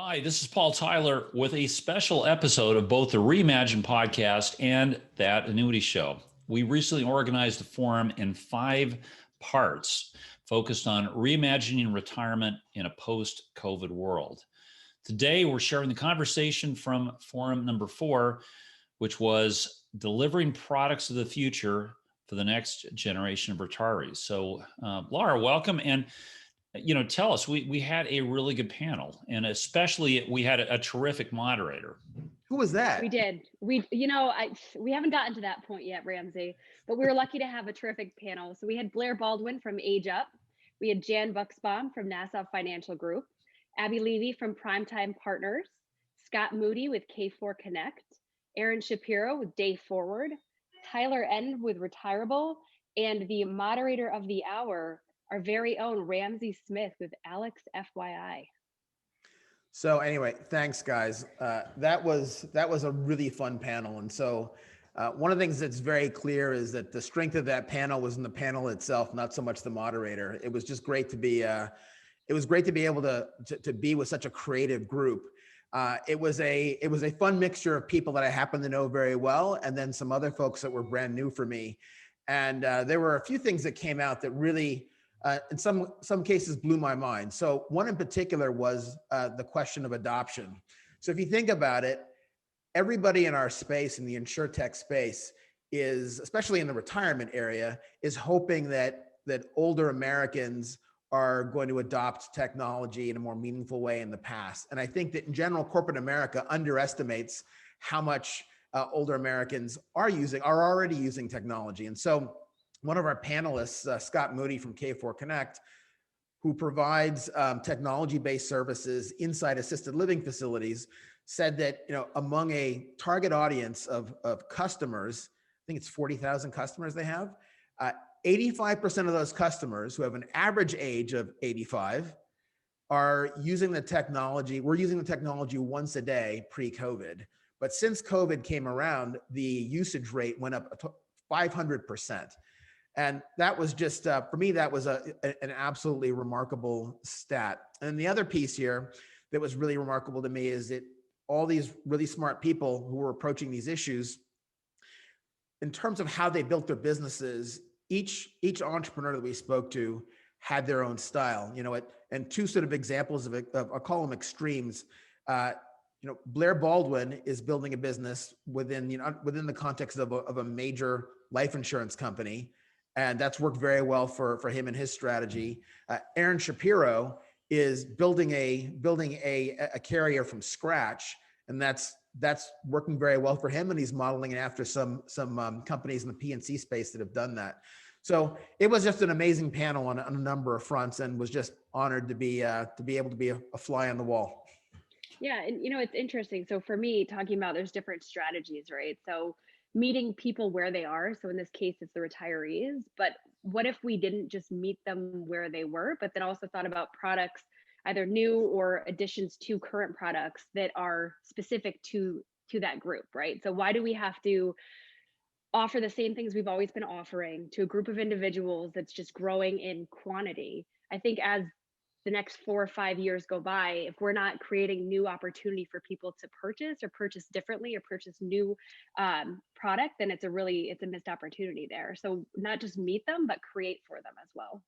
Hi, this is Paul Tyler with a special episode of both the ReImagine podcast and that Annuity Show. We recently organized a forum in 5 parts focused on reimagining retirement in a post-COVID world. Today, we're sharing the conversation from forum number 4, which was delivering products of the future for the next generation of retirees. So, Laura, welcome. And tell us, we had a really good panel, and especially we had a terrific moderator. Who was that? We did. We haven't gotten to that point yet, Ramsey, but we were lucky to have a terrific panel. So we had Blair Baldwin from Age Up. We had Jan Buxbaum from Nassau Financial Group, Abby Levy from Primetime Partners, Scott Moody with K4 Connect, Aaron Shapiro with Day Forward, Tyler N with Retirable, and the moderator of the hour, our very own Ramsey Smith with Alex FYI. So anyway, thanks guys. That was a really fun panel. And so one of the things that's very clear is that the strength of that panel was in the panel itself, not so much the moderator. It was just great to be, able to be with such a creative group. It was a fun mixture of people that I happen to know very well, and then some other folks that were brand new for me. And there were a few things that came out that really, in some cases, blew my mind. So one in particular was the question of adoption. So if you think about it, everybody in our space, in the insurtech space, is, especially in the retirement area, is hoping that older Americans are going to adopt technology in a more meaningful way in the past. And I think that in general, corporate America underestimates how much older Americans are already using technology. And so one of our panelists, Scott Moody from K4 Connect, who provides technology-based services inside assisted living facilities, said that among a target audience of customers, I think it's 40,000 customers they have, 85% of those customers who have an average age of 85 are using the technology. We're using the technology once a day pre-COVID. But since COVID came around, the usage rate went up 500%. And that was just, for me, that was an absolutely remarkable stat. And the other piece here that was really remarkable to me is that all these really smart people who were approaching these issues, in terms of how they built their businesses, each entrepreneur that we spoke to had their own style, and 2 sort of examples of it, I'll call them extremes. Blair Baldwin is building a business within the context of a major life insurance company. And that's worked very well for him and his strategy. Aaron Shapiro is building a carrier from scratch, and that's working very well for him. And he's modeling it after some companies in the P&C space that have done that. So it was just an amazing panel on a number of fronts, and was just honored to be able to be a fly on the wall. Yeah, and it's interesting. So for me, talking about there's different strategies, right? So meeting people where they are. So in this case, it's the retirees. But what if we didn't just meet them where they were, but then also thought about products, either new or additions to current products that are specific to that group, right? So why do we have to offer the same things we've always been offering to a group of individuals that's just growing in quantity? I think as the next 4 or 5 years go by, if we're not creating new opportunity for people to purchase differently or purchase new product, then it's a missed opportunity there. So not just meet them, but create for them as well.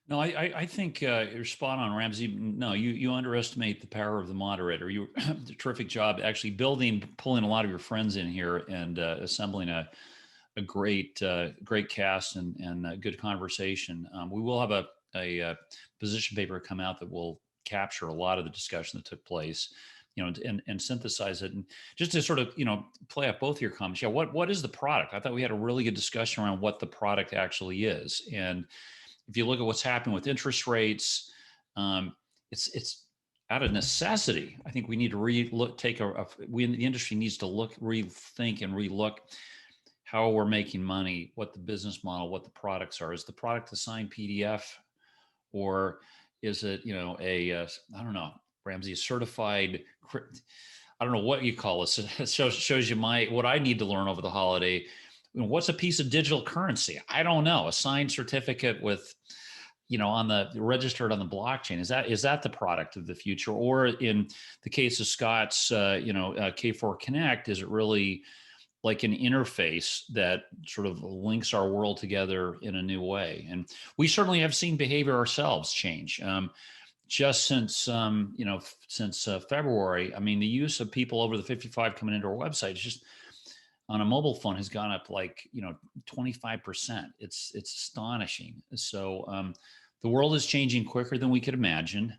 No, I think you're spot on, Ramsey. No, you underestimate the power of the moderator. You did a terrific job actually pulling a lot of your friends in here and assembling a great cast and a good conversation. We will have a position paper come out that will capture a lot of the discussion that took place, and synthesize it. And just to sort of, play up both your comments. Yeah. What is the product? I thought we had a really good discussion around what the product actually is. And if you look at what's happening with interest rates, it's out of necessity. I think we need to the industry needs to rethink and relook how we're making money, what the business model, what the products are. Is the product a signed PDF, or is it, I don't know, Ramsey, a certified, I don't know what you call it. It shows you what I need to learn over the holiday. What's a piece of digital currency? I don't know. A signed certificate with, on the registered on the blockchain. Is that the product of the future? Or in the case of Scott's, K4 Connect, is it really like an interface that sort of links our world together in a new way? And we certainly have seen behavior ourselves change. Just since February, I mean, the use of people over the 55 coming into our website is just on a mobile phone has gone up like 25%. It's astonishing. So the world is changing quicker than we could imagine.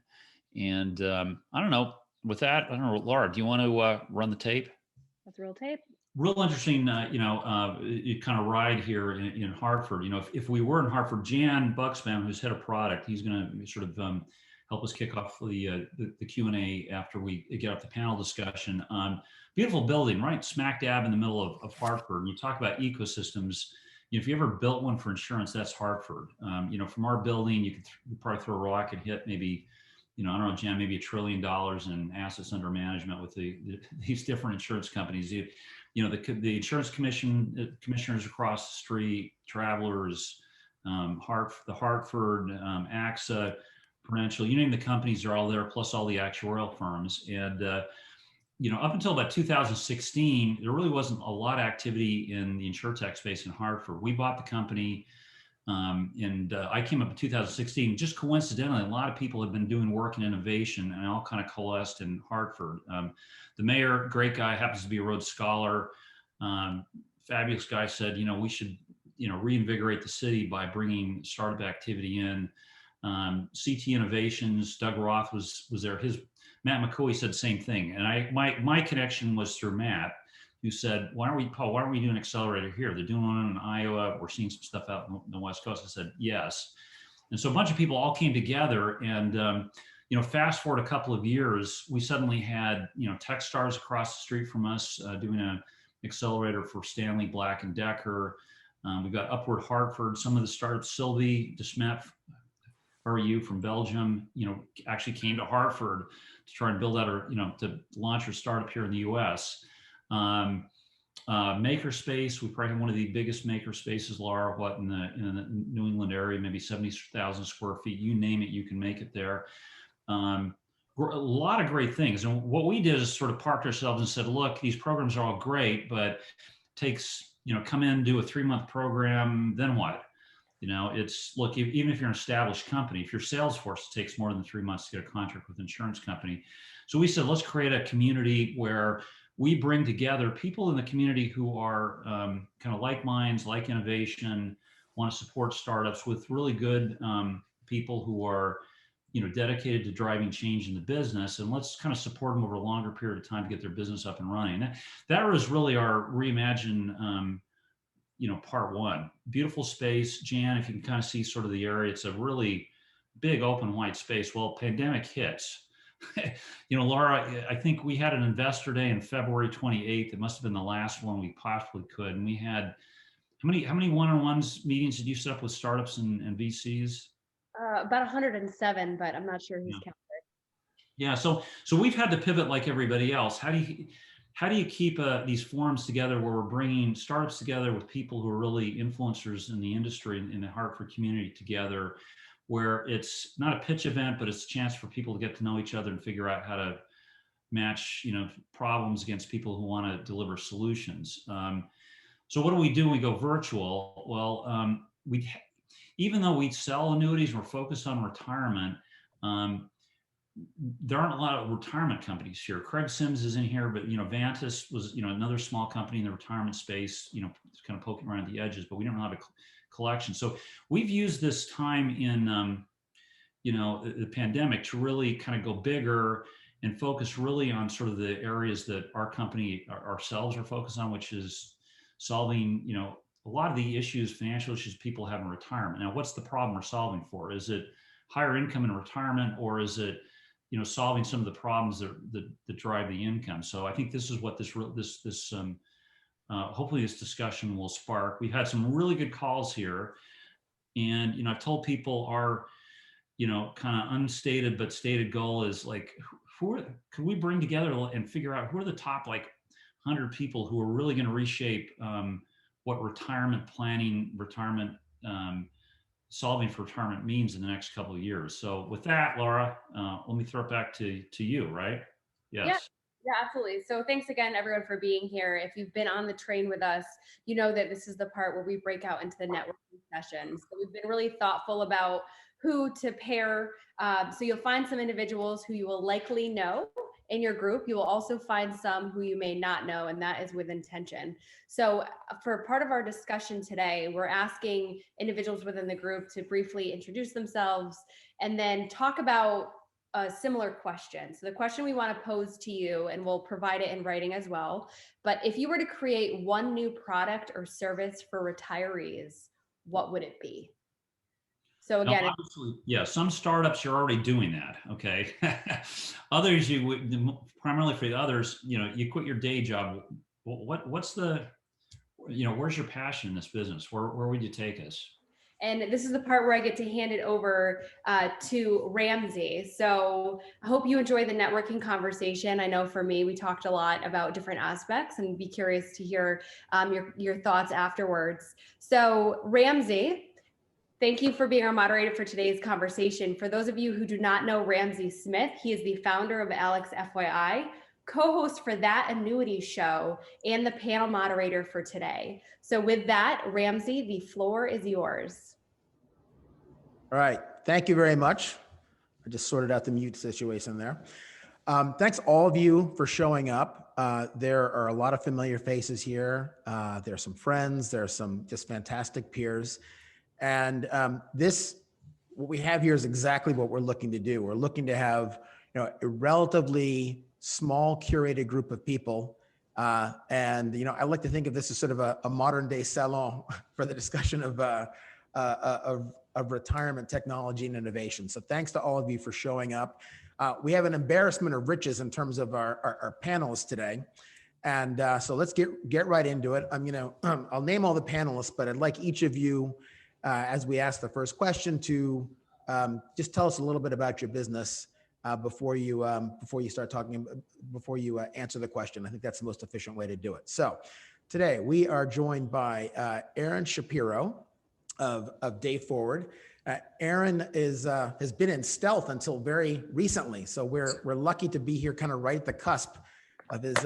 And I don't know. With that, I don't know, Laura, do you want to run the tape? Let's roll tape. Real interesting, kind of ride here in Hartford. If we were in Hartford, Jan Buxbaum, who's head of product, he's going to sort of help us kick off the Q&A after we get off the panel discussion. Beautiful building, right smack dab in the middle of Hartford. And you talk about ecosystems. If you ever built one for insurance, that's Hartford. From our building, you could probably throw a rock and hit maybe, I don't know, Jan, maybe $1 trillion in assets under management with these different insurance companies. The insurance commissioners across the street, Travelers, the Hartford, AXA, Prudential, you name the companies are all there, plus all the actuarial firms. And up until about 2016, there really wasn't a lot of activity in the insurtech space in Hartford. We bought the company, and I came up in 2016. Just coincidentally, a lot of people had been doing work in innovation, and all kind of coalesced in Hartford. The mayor, great guy, happens to be a Rhodes Scholar, fabulous guy, said, we should, reinvigorate the city by bringing startup activity in. CT Innovations, Doug Roth was there. Matt McCoy said the same thing. And my connection was through Matt, who said, why don't we do an accelerator here? They're doing one in Iowa. We're seeing some stuff out in the West Coast. I said, yes. And so a bunch of people all came together, and, fast forward a couple of years, we suddenly had, Techstars across the street from us doing an accelerator for Stanley Black and Decker. We've got Upward Hartford, some of the startups, Sylvie Desmet, RU from Belgium, actually came to Hartford to try and build out to launch her startup here in the US. Makerspace, we probably have one of the biggest maker spaces, Laura, in the New England area, maybe 70,000 square feet, you name it, you can make it there. A lot of great things. And what we did is sort of parked ourselves and said, look, these programs are all great, but it takes, come in, do a 3-month program, then what? Look, even if you're an established company, if you're Salesforce, it takes more than 3 months to get a contract with an insurance company. So we said, let's create a community where we bring together people in the community who are kind of like minds, like innovation, want to support startups, with really good people who are, dedicated to driving change in the business. And let's kind of support them over a longer period of time to get their business up and running. That was really our ReImagine part one. Beautiful space. Jan, if you can kind of see sort of the area, it's a really big open white space. Well, pandemic hits. Laura, I think we had an investor day on February 28th. It must have been the last one we possibly could. And we had, how many one-on-ones meetings did you set up with startups and VCs? About 107, but I'm not sure who's counted. Yeah, so we've had to pivot like everybody else. How do you keep these forums together where we're bringing startups together with people who are really influencers in the industry, in the Hartford community together, where it's not a pitch event, but it's a chance for people to get to know each other and figure out how to match, problems against people who want to deliver solutions. So what do? We go virtual. Well, even though we sell annuities, we're focused on retirement. There aren't a lot of retirement companies here. Craig Sims is in here, but Vantis was another small company in the retirement space, kind of poking around the edges, but we don't have a collection. So we've used this time in the pandemic to really kind of go bigger and focus really on sort of the areas that our company ourselves are focused on, which is solving a lot of the issues, financial issues people have in retirement. Now, what's the problem we're solving for? Is it higher income in retirement, or is it solving some of the problems that drive the income? So I think this is what hopefully this discussion will spark. We've had some really good calls here, and I've told people our kind of unstated but stated goal is like, could we bring together and figure out who are the top 100 people who are really going to reshape what retirement planning, retirement solving for retirement means in the next couple of years. So with that, Laura, let me throw it back to you, right? Yeah. Yes. Yeah, absolutely. So thanks again, everyone, for being here. If you've been on the train with us, you know that this is the part where we break out into the networking sessions. So we've been really thoughtful about who to pair. So you'll find some individuals who you will likely know in your group. You will also find some who you may not know, and that is with intention. So for part of our discussion today, we're asking individuals within the group to briefly introduce themselves and then talk about a similar question. So the question we want to pose to you, and we'll provide it in writing as well, but if you were to create one new product or service for retirees, what would it be? So Now, again, obviously, yeah, some startups are already doing that. Okay. Others, you would primarily for the others, you quit your day job. What's the, where's your passion in this business? Where would you take us? and this is the part where I get to hand it over to Ramsey. So I hope you enjoy the networking conversation. I know for me, we talked a lot about different aspects, and be curious to hear your thoughts afterwards. So Ramsey, thank you for being our moderator for today's conversation. For those of you who do not know Ramsey Smith, he is the founder of Alex FYI, co-host for That Annuity Show, and the panel moderator for today. So with that, Ramsey, the floor is yours. All right. Thank you very much. I just sorted out the mute situation there. Thanks all of you for showing up. There are a lot of familiar faces here. There are some friends. There are some just fantastic peers. And what we have here is exactly what we're looking to do. We're looking to have a relatively small curated group of people. And I like to think of this as sort of a modern day salon for the discussion of retirement technology and innovation. So thanks to all of you for showing up. We have an embarrassment of riches in terms of our panelists today. And so let's get right into it. I'll name all the panelists, but I'd like each of you, as we ask the first question, to just tell us a little bit about your business before you start talking, before you answer the question. I think that's the most efficient way to do it. So today we are joined by Aaron Shapiro of Day Forward. Aaron has been in stealth until very recently, so we're lucky to be here, kind of right at the cusp of his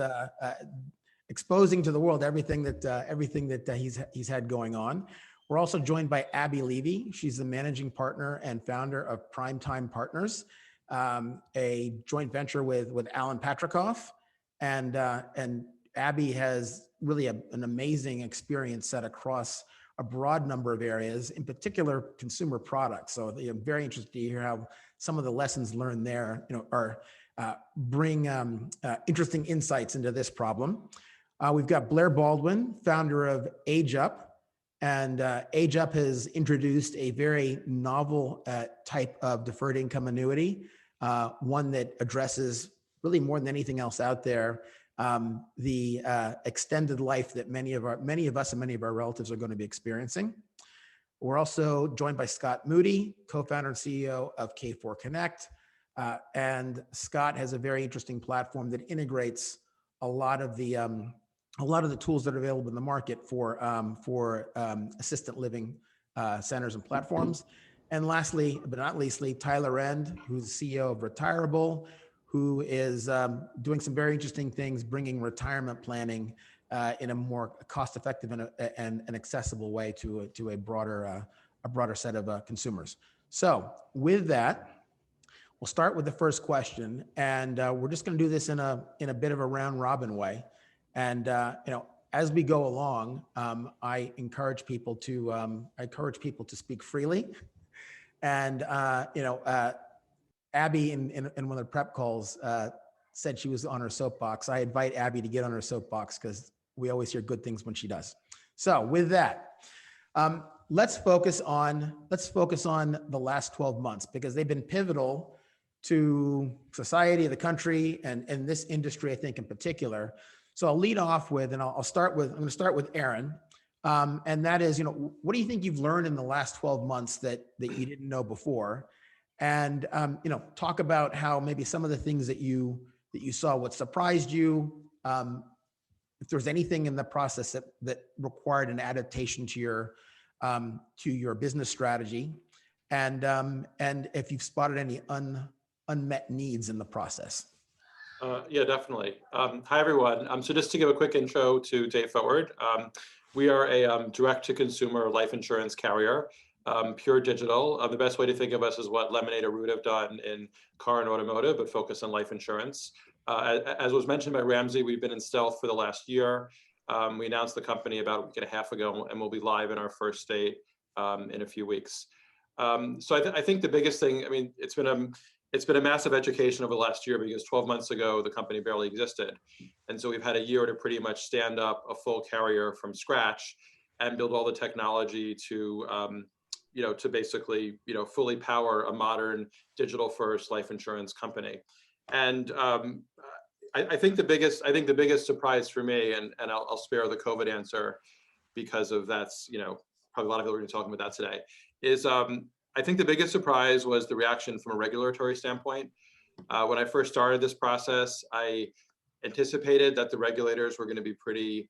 exposing to the world everything that he's had going on. We're also joined by Abby Levy. She's the managing partner and founder of Primetime Partners, a joint venture with Alan Patrikoff, and Abby has really an amazing experience set across a broad number of areas, in particular consumer products. So I'm very interested to hear how some of the lessons learned there, bring interesting insights into this problem. We've got Blair Baldwin, founder of Age Up, and Age Up has introduced a very novel type of deferred income annuity, one that addresses really more than anything else out there the extended life that many of us and many of our relatives are going to be experiencing. We're also joined by Scott Moody, co-founder and CEO of K4 Connect. And Scott has a very interesting platform that integrates a lot of the tools that are available in the market for assisted living centers and platforms. And lastly, but not leastly, Tyler End, who's the CEO of Retireable, who is doing some very interesting things, bringing retirement planning in a more cost-effective and accessible way to a broader set of consumers. So with that, we'll start with the first question, and we're just going to do this in a bit of a round robin way. And as we go along, I encourage people to speak freely, and Abby, in one of the prep calls, said she was on her soapbox. I invite Abby to get on her soapbox because we always hear good things when she does. So with that, let's focus on the last 12 months because they've been pivotal to society, the country, and this industry, I think, in particular. So I'll lead off with, and I'm going to start with Aaron. And that is, what do you think you've learned in the last 12 months that you didn't know before? And talk about how maybe some of the things that you saw, what surprised you, if there's anything in the process that required an adaptation to your to your business strategy, and if you've spotted any unmet needs in the process. Yeah, definitely. Hi, everyone. So just to give a quick intro to Day Forward, we are a direct-to-consumer life insurance carrier, pure digital. The best way to think of us is what Lemonade or Root have done in car and automotive, but focus on life insurance. As was mentioned by Ramsey, we've been in stealth for the last year. We announced the company about a week and a half ago, and we'll be live in our first state in a few weeks. So I think the biggest thing, I mean, it's been a massive education over the last year, because 12 months ago, the company barely existed. And so we've had a year to pretty much stand up a full carrier from scratch and build all the technology to, to basically, fully power a modern digital first life insurance company. And I think the biggest surprise for me, and I'll spare the COVID answer because of that's, probably a lot of people are going to be talking about that today, is I think the biggest surprise was the reaction from a regulatory standpoint. When I first started this process, I anticipated that the regulators were going to be pretty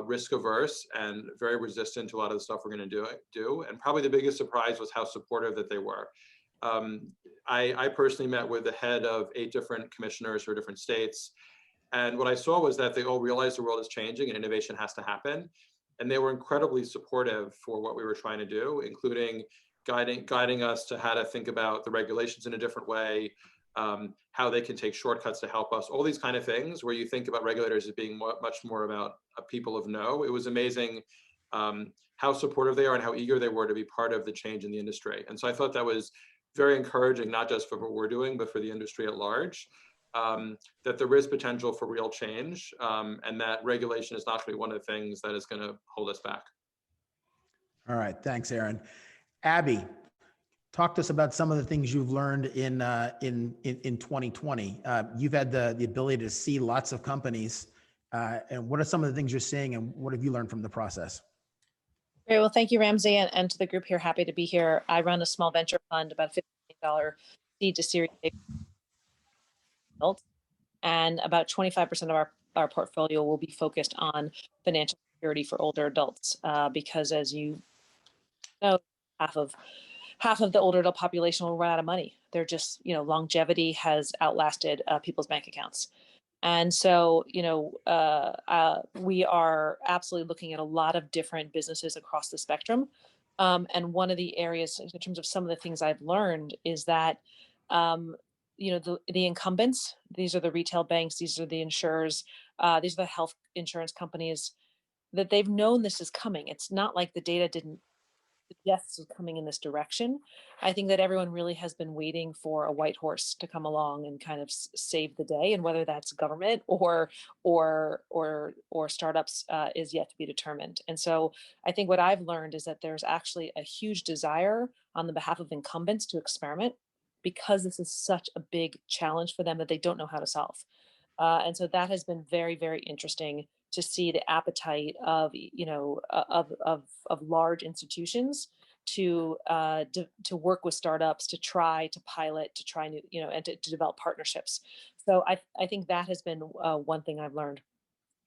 risk averse and very resistant to a lot of the stuff we're going to do. And probably the biggest surprise was how supportive that they were. I personally met with the head of 8 different commissioners for different states. And what I saw was that they all realized the world is changing and innovation has to happen. And they were incredibly supportive for what we were trying to do, including guiding us to how to think about the regulations in a different way, how they can take shortcuts to help us, all these kind of things where you think about regulators as being much more about a people of no. It was amazing how supportive they are and how eager they were to be part of the change in the industry. And so I thought that was very encouraging, not just for what we're doing, but for the industry at large, that there is potential for real change, and that regulation is not going to be one of the things that is going to hold us back. All right, thanks, Aaron. Abby, talk to us about some of the things you've learned in 2020. You've had the ability to see lots of companies, and what are some of the things you're seeing, and what have you learned from the process? Great. Well, thank you, Ramsey, and to the group here. Happy to be here. I run a small venture fund, about $50 million seed to Series A, and about 25% of our portfolio will be focused on financial security for older adults, because, as you know, half of the older adult population will run out of money. They're just, longevity has outlasted people's bank accounts. And so, we are absolutely looking at a lot of different businesses across the spectrum. And one of the areas, in terms of some of the things I've learned, is that, the incumbents, these are the retail banks, these are the insurers, these are the health insurance companies, that they've known this is coming. It's not like the data didn't suggest this is coming in this direction. I think that everyone really has been waiting for a white horse to come along and kind of save the day, and whether that's government or startups is yet to be determined. And so I think what I've learned is that there's actually a huge desire on the behalf of incumbents to experiment, because this is such a big challenge for them that they don't know how to solve. And so that has been very, very interesting to see the appetite of large institutions to work with startups, to try to pilot, to try new, and to develop partnerships. So I think that has been one thing I've learned.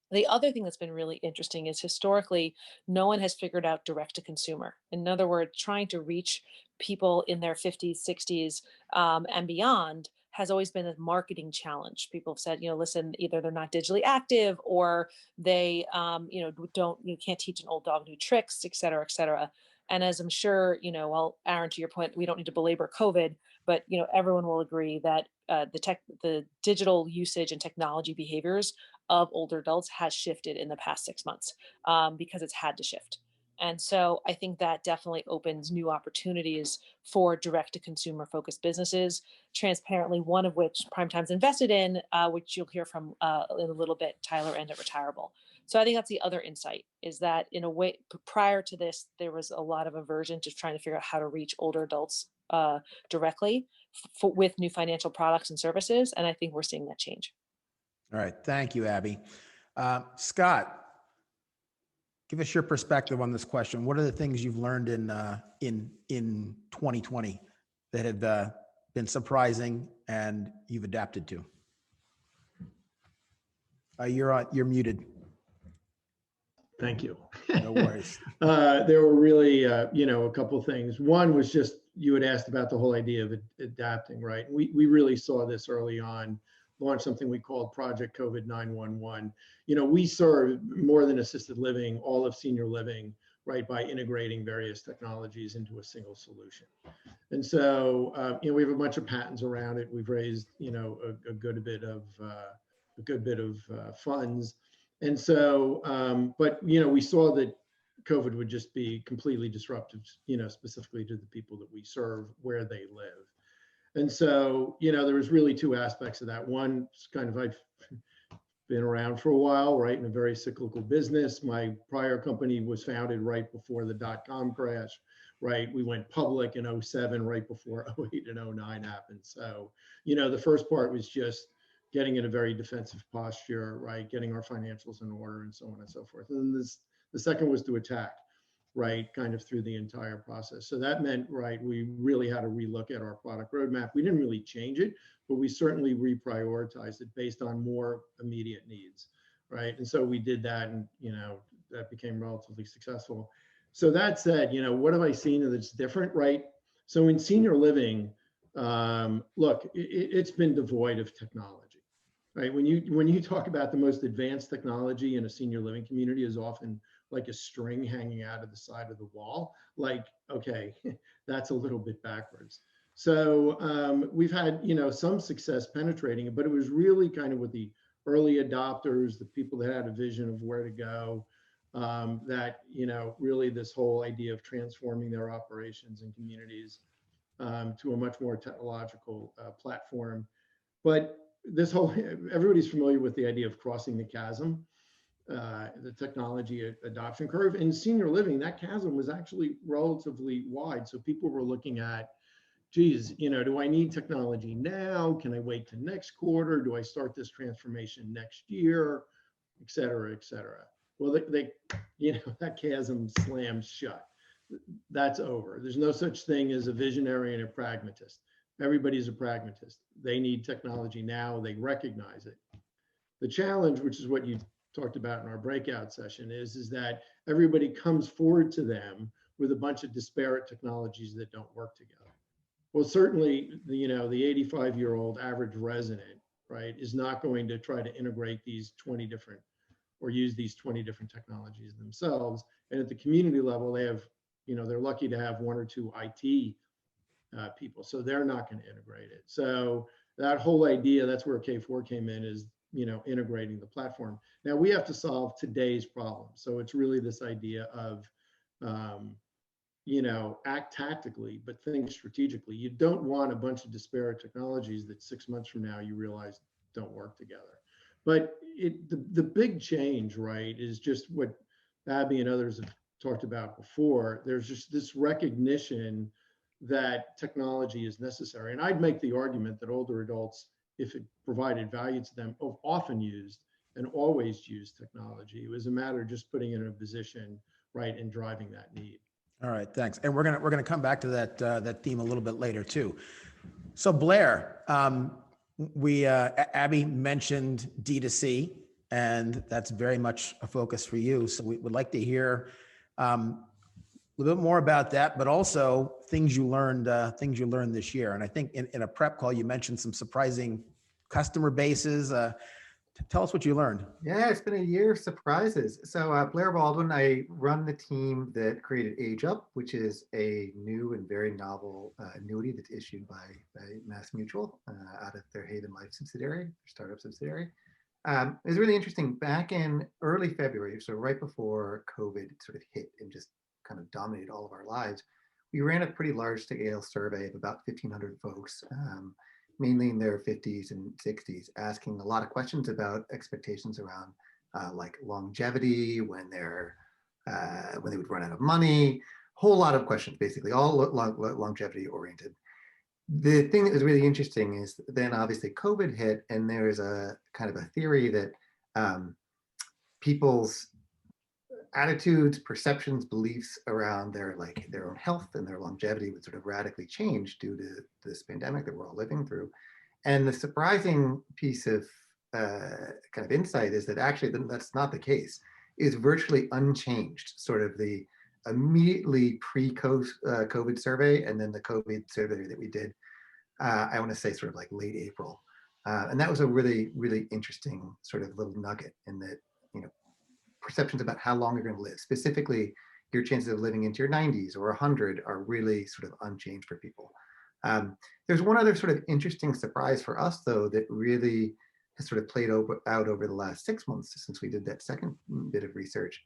The other thing that's been really interesting is, historically, no one has figured out direct to consumer. In other words, trying to reach people in their 50s, 60s, and beyond has always been a marketing challenge. People have said, listen, either they're not digitally active, or they, you can't teach an old dog new tricks, et cetera, et cetera. And as I'm sure, well, Aaron, to your point, we don't need to belabor COVID, but everyone will agree that the digital usage and technology behaviors of older adults has shifted in the past 6 months, because it's had to shift. And so I think that definitely opens new opportunities for direct to consumer focused businesses, transparently, one of which Primetime's invested in, which you'll hear from in a little bit, Tyler and at Retirable. So I think that's the other insight, is that in a way, prior to this, there was a lot of aversion to trying to figure out how to reach older adults directly with new financial products and services. And I think we're seeing that change. All right. Thank you, Abby. Scott, give us your perspective on this question. What are the things you've learned in 2020 that have been surprising and you've adapted to? You're muted. Thank you. No worries. There were really, a couple things. One was just, you had asked about the whole idea of adapting, right? We really saw this early on, launched something we called Project COVID 911. We serve more than assisted living, all of senior living, right, by integrating various technologies into a single solution. And so, we have a bunch of patents around it. We've raised, a good bit of funds. And so, but, we saw that COVID would just be completely disruptive, specifically to the people that we serve where they live. And so, there was really two aspects of that. One, kind of, I've been around for a while, right, in a very cyclical business. My prior company was founded right before the dot-com crash, right? We went public in 07, right before 08 and 09 happened. So, the first part was just getting in a very defensive posture, right? Getting our financials in order and so on and so forth. And then the second was to attack, right? Kind of through the entire process. So that meant, right, we really had to relook at our product roadmap. We didn't really change it, but we certainly reprioritized it based on more immediate needs, right? And so we did that, and, that became relatively successful. So that said, what have I seen that's different, right? So in senior living, look, it's been devoid of technology, right? When you talk about the most advanced technology in a senior living community is often like a string hanging out of the side of the wall. Like, okay, that's a little bit backwards. So we've had, some success penetrating it, but it was really kind of with the early adopters, the people that had a vision of where to go, that, really this whole idea of transforming their operations and communities to a much more technological platform. But this whole, everybody's familiar with the idea of crossing the chasm, the technology adoption curve. In senior living, that chasm was actually relatively wide. So people were looking at, geez, do I need technology now? Can I wait to next quarter? Do I start this transformation next year? Et cetera, et cetera. Well, that chasm slams shut. That's over. There's no such thing as a visionary and a pragmatist. Everybody's a pragmatist. They need technology now. They recognize it. The challenge, which is what you talked about in our breakout session, is that everybody comes forward to them with a bunch of disparate technologies that don't work together. Well, certainly, the 85-year-old average resident, right, is not going to try to integrate these 20 different or use these 20 different technologies themselves. And at the community level, they have, they're lucky to have one or two IT people, so they're not going to integrate it. So that whole idea, that's where K4 came in, is, integrating the platform. Now we have to solve today's problem. So it's really this idea of, act tactically, but think strategically. You don't want a bunch of disparate technologies that 6 months from now you realize don't work together. But the big change, right, is just what Abby and others have talked about before. There's just this recognition that technology is necessary. And I'd make the argument that older adults, if it provided value to them, have often used and always used technology. It was a matter of just putting it in a position, right, and driving that need. All right, thanks. And we're gonna come back to that theme a little bit later too. So Blair, Abby mentioned D2C, and that's very much a focus for you. So we would like to hear a little bit more about that, but also things you learned this year. And I think in a prep call, you mentioned some surprising customer bases. Tell us what you learned. Yeah, it's been a year of surprises. So Blair Baldwin, I run the team that created Age Up, which is a new and very novel annuity that's issued by Mass Mutual out of their Haven Life subsidiary, their startup subsidiary. It was really interesting. Back in early February, so right before COVID sort of hit and just kind of dominated all of our lives, we ran a pretty large scale survey of about 1,500 folks, mainly in their 50s and 60s, asking a lot of questions about expectations around like longevity, when they would run out of money, whole lot of questions, basically all longevity oriented. The thing that was really interesting is then obviously COVID hit, and there's a kind of a theory that people's attitudes, perceptions, beliefs around their own health and their longevity would sort of radically change due to this pandemic that we're all living through. And the surprising piece of kind of insight is that actually that's not the case. is virtually unchanged, sort of the immediately pre-COVID survey and then the COVID survey that we did, I want to say sort of like late April. And that was a really, really interesting sort of little nugget in that, you know, perceptions about how long you're going to live, specifically your chances of living into your 90s or 100 are really sort of unchanged for people. There's one other sort of interesting surprise for us, though, that really has sort of played out over the last 6 months since we did that second bit of research.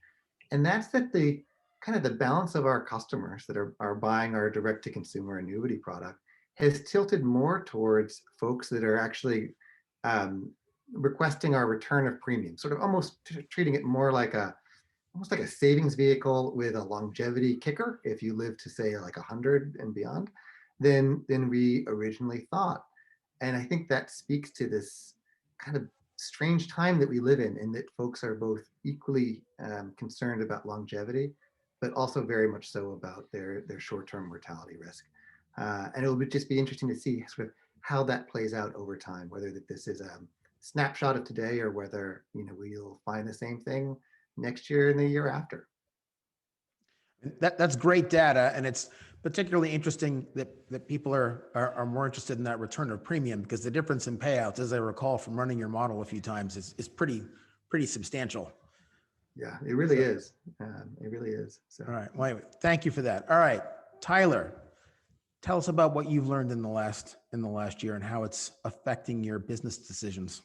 And that's that the kind of the balance of our customers that are buying our direct to consumer annuity product has tilted more towards folks that are actually requesting our return of premium, sort of almost treating it more like almost like a savings vehicle with a longevity kicker if you live to say like 100 and beyond than we originally thought. And I think that speaks to this kind of strange time that we live in that folks are both equally concerned about longevity, but also very much so about their short-term mortality risk. And it will just be interesting to see sort of how that plays out over time, whether that this is a snapshot of today or whether, you know, we'll find the same thing next year and the year after. That's great data, and it's particularly interesting that people are more interested in that return of premium, because the difference in payouts, as I recall from running your model a few times, is pretty substantial. Yeah, it really is. It really is. So. All right. Well, anyway, thank you for that. All right, Tyler, tell us about what you've learned in the last year and how it's affecting your business decisions.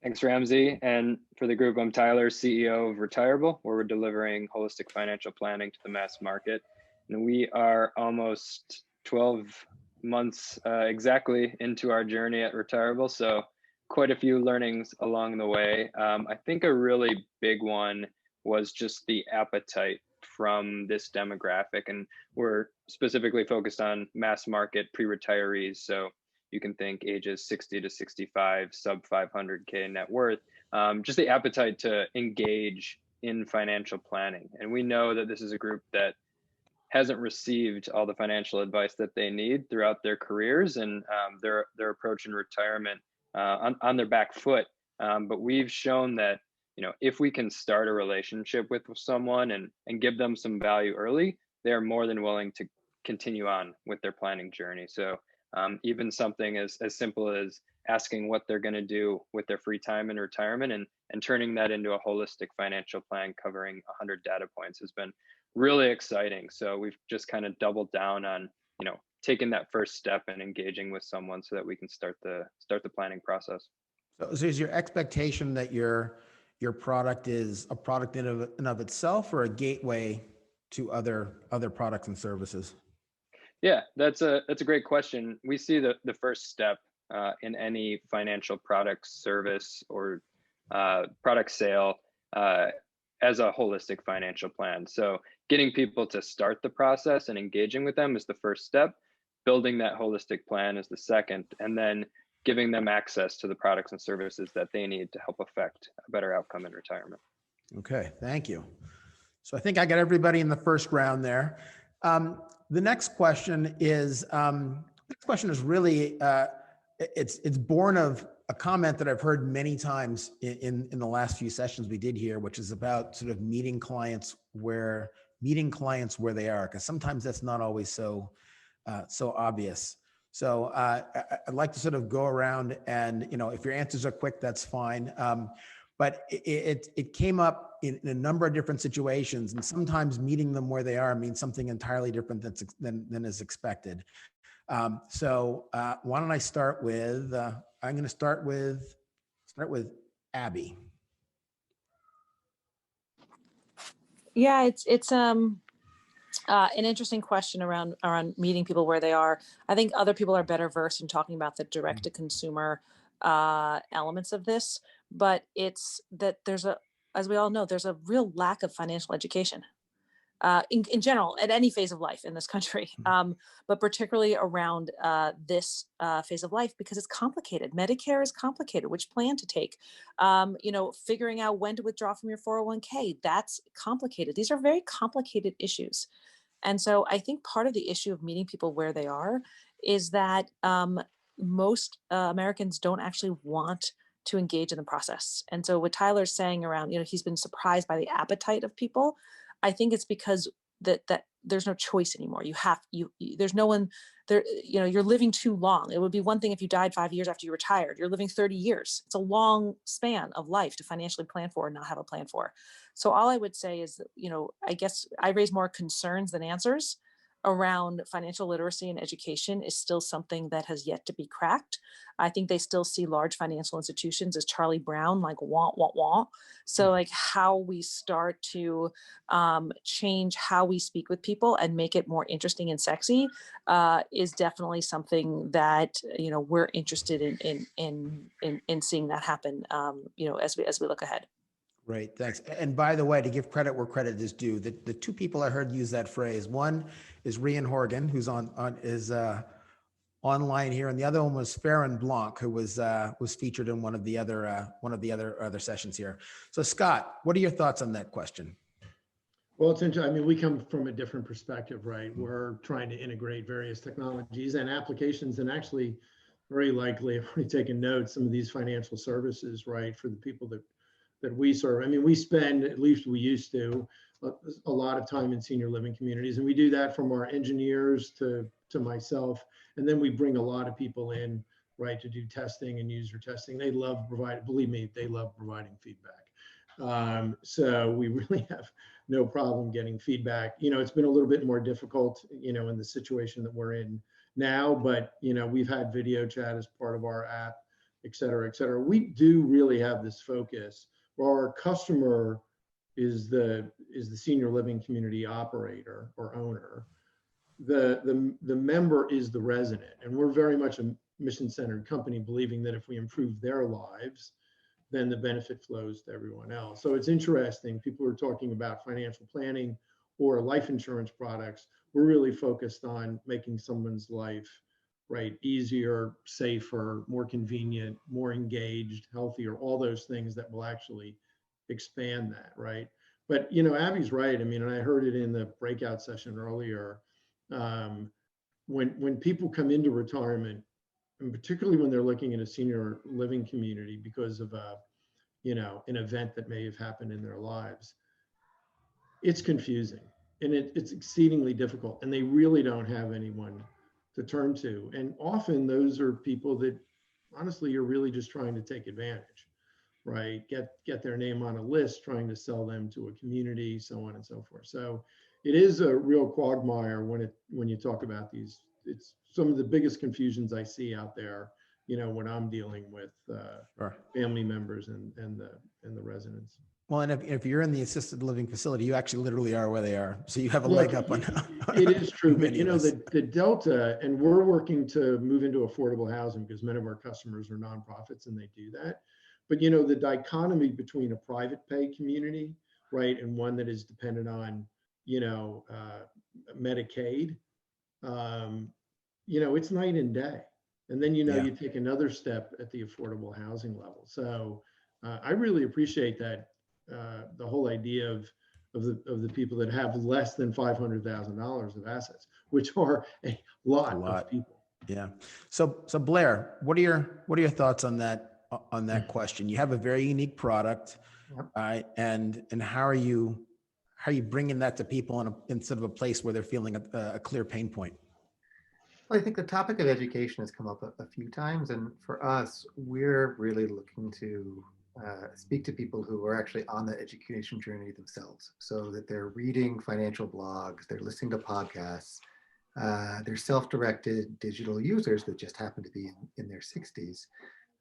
Thanks, Ramsey. And for the group, I'm Tyler, CEO of Retirable, where we're delivering holistic financial planning to the mass market. And we are almost 12 months exactly into our journey at Retirable. So quite a few learnings along the way. I think a really big one was just the appetite from this demographic. And we're specifically focused on mass market pre-retirees. So you can think ages 60 to 65, sub 500K net worth, just the appetite to engage in financial planning. And we know that this is a group that hasn't received all the financial advice that they need throughout their careers, and they're approaching retirement on their back foot. But we've shown that, you know, if we can start a relationship with someone and give them some value early, they're more than willing to continue on with their planning journey. So even something as simple as asking what they're going to do with their free time in retirement and turning that into a holistic financial plan covering 100 data points has been really exciting. So we've just kind of doubled down on, you know, taking that first step and engaging with someone so that we can start the planning process. So is your expectation that your product is a product in of itself, or a gateway to other products and services? Yeah, that's a great question. We see the first step in any financial product service or product sale as a holistic financial plan. So getting people to start the process and engaging with them is the first step. Building that holistic plan is the second, and then giving them access to the products and services that they need to help affect a better outcome in retirement. Okay, thank you. So I think I got everybody in the first round there. The next question is really, it's born of a comment that I've heard many times in the last few sessions we did here, which is about sort of meeting clients where they are, because sometimes that's not always so obvious. So I'd like to sort of go around and, you know, if your answers are quick, that's fine. But it came up in a number of different situations, and sometimes meeting them where they are means something entirely different than is expected. So why don't I start with, I'm going to start with Abby. Yeah, it's an interesting question around meeting people where they are. I think other people are better versed in talking about the direct to consumer elements of this, but it's that as we all know, there's a real lack of financial education in general at any phase of life in this country, but particularly around this phase of life, because it's complicated. Medicare is complicated, which plan to take, you know, figuring out when to withdraw from your 401k, that's complicated. These are very complicated issues. And so I think part of the issue of meeting people where they are is that most Americans don't actually want to engage in the process. And so what Tyler's saying around, he's been surprised by the appetite of people. I think it's because that there's no choice anymore. There's no one there, you're living too long. It would be one thing if you died 5 years after you retired. You're living 30 years. It's a long span of life to financially plan for and not have a plan for. So all I would say is that, I guess I raise more concerns than answers around financial literacy and education is still something that has yet to be cracked. I think they still see large financial institutions as Charlie Brown, like want. So like how we start to change how we speak with people and make it more interesting and sexy is definitely something that, we're interested in seeing that happen, as we look ahead. Great, thanks. And by the way, to give credit where credit is due, the two people I heard use that phrase, one is Rian Horgan, who's online here, and the other one was Farron Blanc, who was featured in one of the other sessions here. So Scott, what are your thoughts on that question? Well, it's interesting. I mean, we come from a different perspective, right? We're trying to integrate various technologies and applications, and actually, very likely, if we're taking notes, some of these financial services, right, for the people that we serve. I mean, we spend, at least we used to, a lot of time in senior living communities, and we do that from our engineers to myself, and then we bring a lot of people in, right, to do testing and user testing. They love providing, believe me, they love providing feedback. So we really have no problem getting feedback. It's been a little bit more difficult, in the situation that we're in now, but we've had video chat as part of our app, et cetera, et cetera. We do really have this focus where our customer is the senior living community operator or owner. The member is the resident, and we're very much a mission-centered company, believing that if we improve their lives, then the benefit flows to everyone else. So it's interesting. People are talking about financial planning or life insurance products. We're really focused on making someone's life, right, easier, safer, more convenient, more engaged, healthier, all those things that will actually expand that, right? But, Abby's right. I mean, and I heard it in the breakout session earlier. When people come into retirement, and particularly when they're looking at a senior living community because of an event that may have happened in their lives, it's confusing and it's exceedingly difficult, and they really don't have anyone to turn to. And often those are people that honestly you're really just trying to take advantage, right? Get their name on a list, trying to sell them to a community, so on and so forth. So it is a real quagmire when you talk about these. It's some of the biggest confusions I see out there, when I'm dealing with family members and the residents. Well, and if you're in the assisted living facility, you actually literally are where they are. So you have a leg up on it is true, but the Delta, and we're working to move into affordable housing because many of our customers are nonprofits and they do that. But the dichotomy between a private pay community, right, and one that is dependent on, Medicaid, it's night and day. And then, you take another step at the affordable housing level. So I really appreciate that, the whole idea of the people that have less than $500,000 of assets, which are a lot of people. Yeah. So Blair, what are your thoughts on that question? You have a very unique product, Yep. and how are you bringing that to people instead of a place where they're feeling a clear pain point? Well, I think the topic of education has come up a few times, and for us, we're really looking to speak to people who are actually on the education journey themselves, so that they're reading financial blogs, they're listening to podcasts, they're self-directed digital users that just happen to be in their 60s.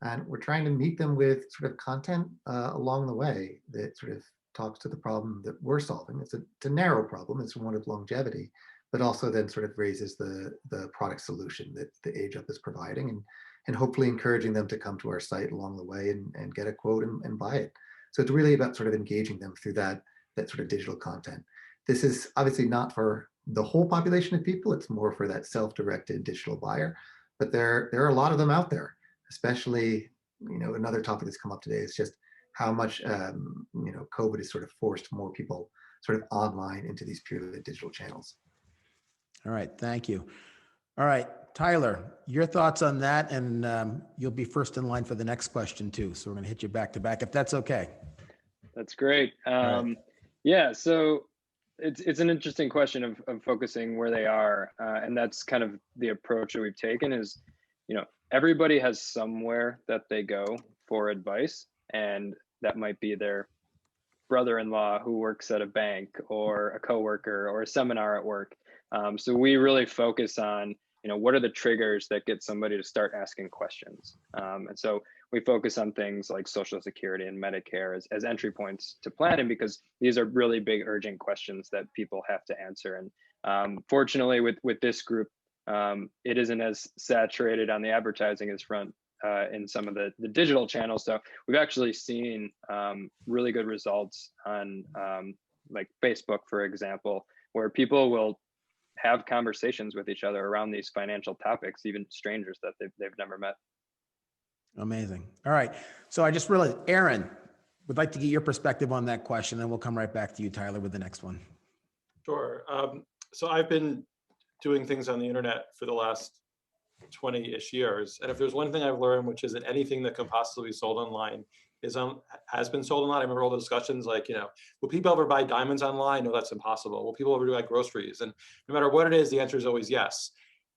And we're trying to meet them with sort of content along the way that sort of talks to the problem that we're solving. It's a narrow problem, it's one of longevity, but also then sort of raises the product solution that the Age Up is providing, and hopefully encouraging them to come to our site along the way and get a quote and buy it. So it's really about sort of engaging them through that sort of digital content. This is obviously not for the whole population of people, it's more for that self-directed digital buyer, but there are a lot of them out there, especially, another topic that's come up today is just how much, COVID has sort of forced more people sort of online into these purely digital channels. All right, thank you. All right, Tyler, your thoughts on that, and you'll be first in line for the next question too. So we're going to hit you back to back, if that's okay. That's great. Right. Yeah, so it's an interesting question of focusing where they are, and that's kind of the approach that we've taken. Is, everybody has somewhere that they go for advice, and that might be their brother-in-law who works at a bank, or a coworker, or a seminar at work. So we really focus on, what are the triggers that get somebody to start asking questions? And so we focus on things like Social Security and Medicare as entry points to planning, because these are really big, urgent questions that people have to answer. And fortunately, with this group, it isn't as saturated on the advertising as front in some of the digital channels. So we've actually seen really good results on like Facebook, for example, where people will have conversations with each other around these financial topics, even strangers that they've never met. Amazing. All right. So I just realized, Aaron, would like to get your perspective on that question, and we'll come right back to you, Tyler, with the next one. Sure. So I've been doing things on the internet for the last 20-ish years. And if there's one thing I've learned, which is that anything that can possibly be sold online has been sold online. I remember all the discussions like, will people ever buy diamonds online? No, that's impossible. Will people ever buy groceries? And no matter what it is, the answer is always yes.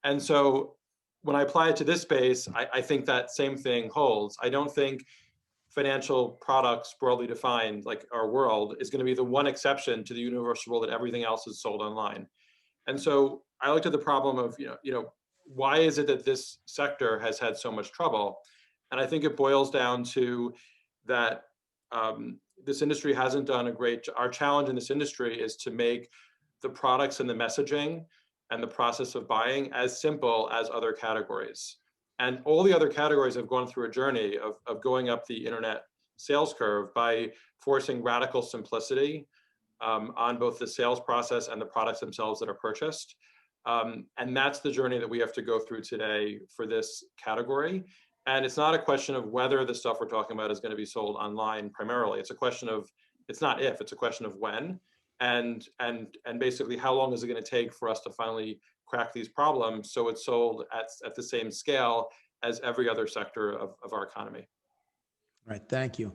And so when I apply it to this space, I think that same thing holds. I don't think financial products, broadly defined, like our world, is going to be the one exception to the universal rule that everything else is sold online. And so I looked at the problem of, why is it that this sector has had so much trouble? And I think it boils down to that this industry hasn't done a great job. Our challenge in this industry is to make the products and the messaging and the process of buying as simple as other categories. And all the other categories have gone through a journey of going up the internet sales curve by forcing radical simplicity on both the sales process and the products themselves that are purchased. And that's the journey that we have to go through today for this category. And it's not a question of whether the stuff we're talking about is going to be sold online primarily. It's a question of, it's not if, it's a question of when. And basically, how long is it going to take for us to finally crack these problems so it's sold at the same scale as every other sector of our economy? Right. Thank you.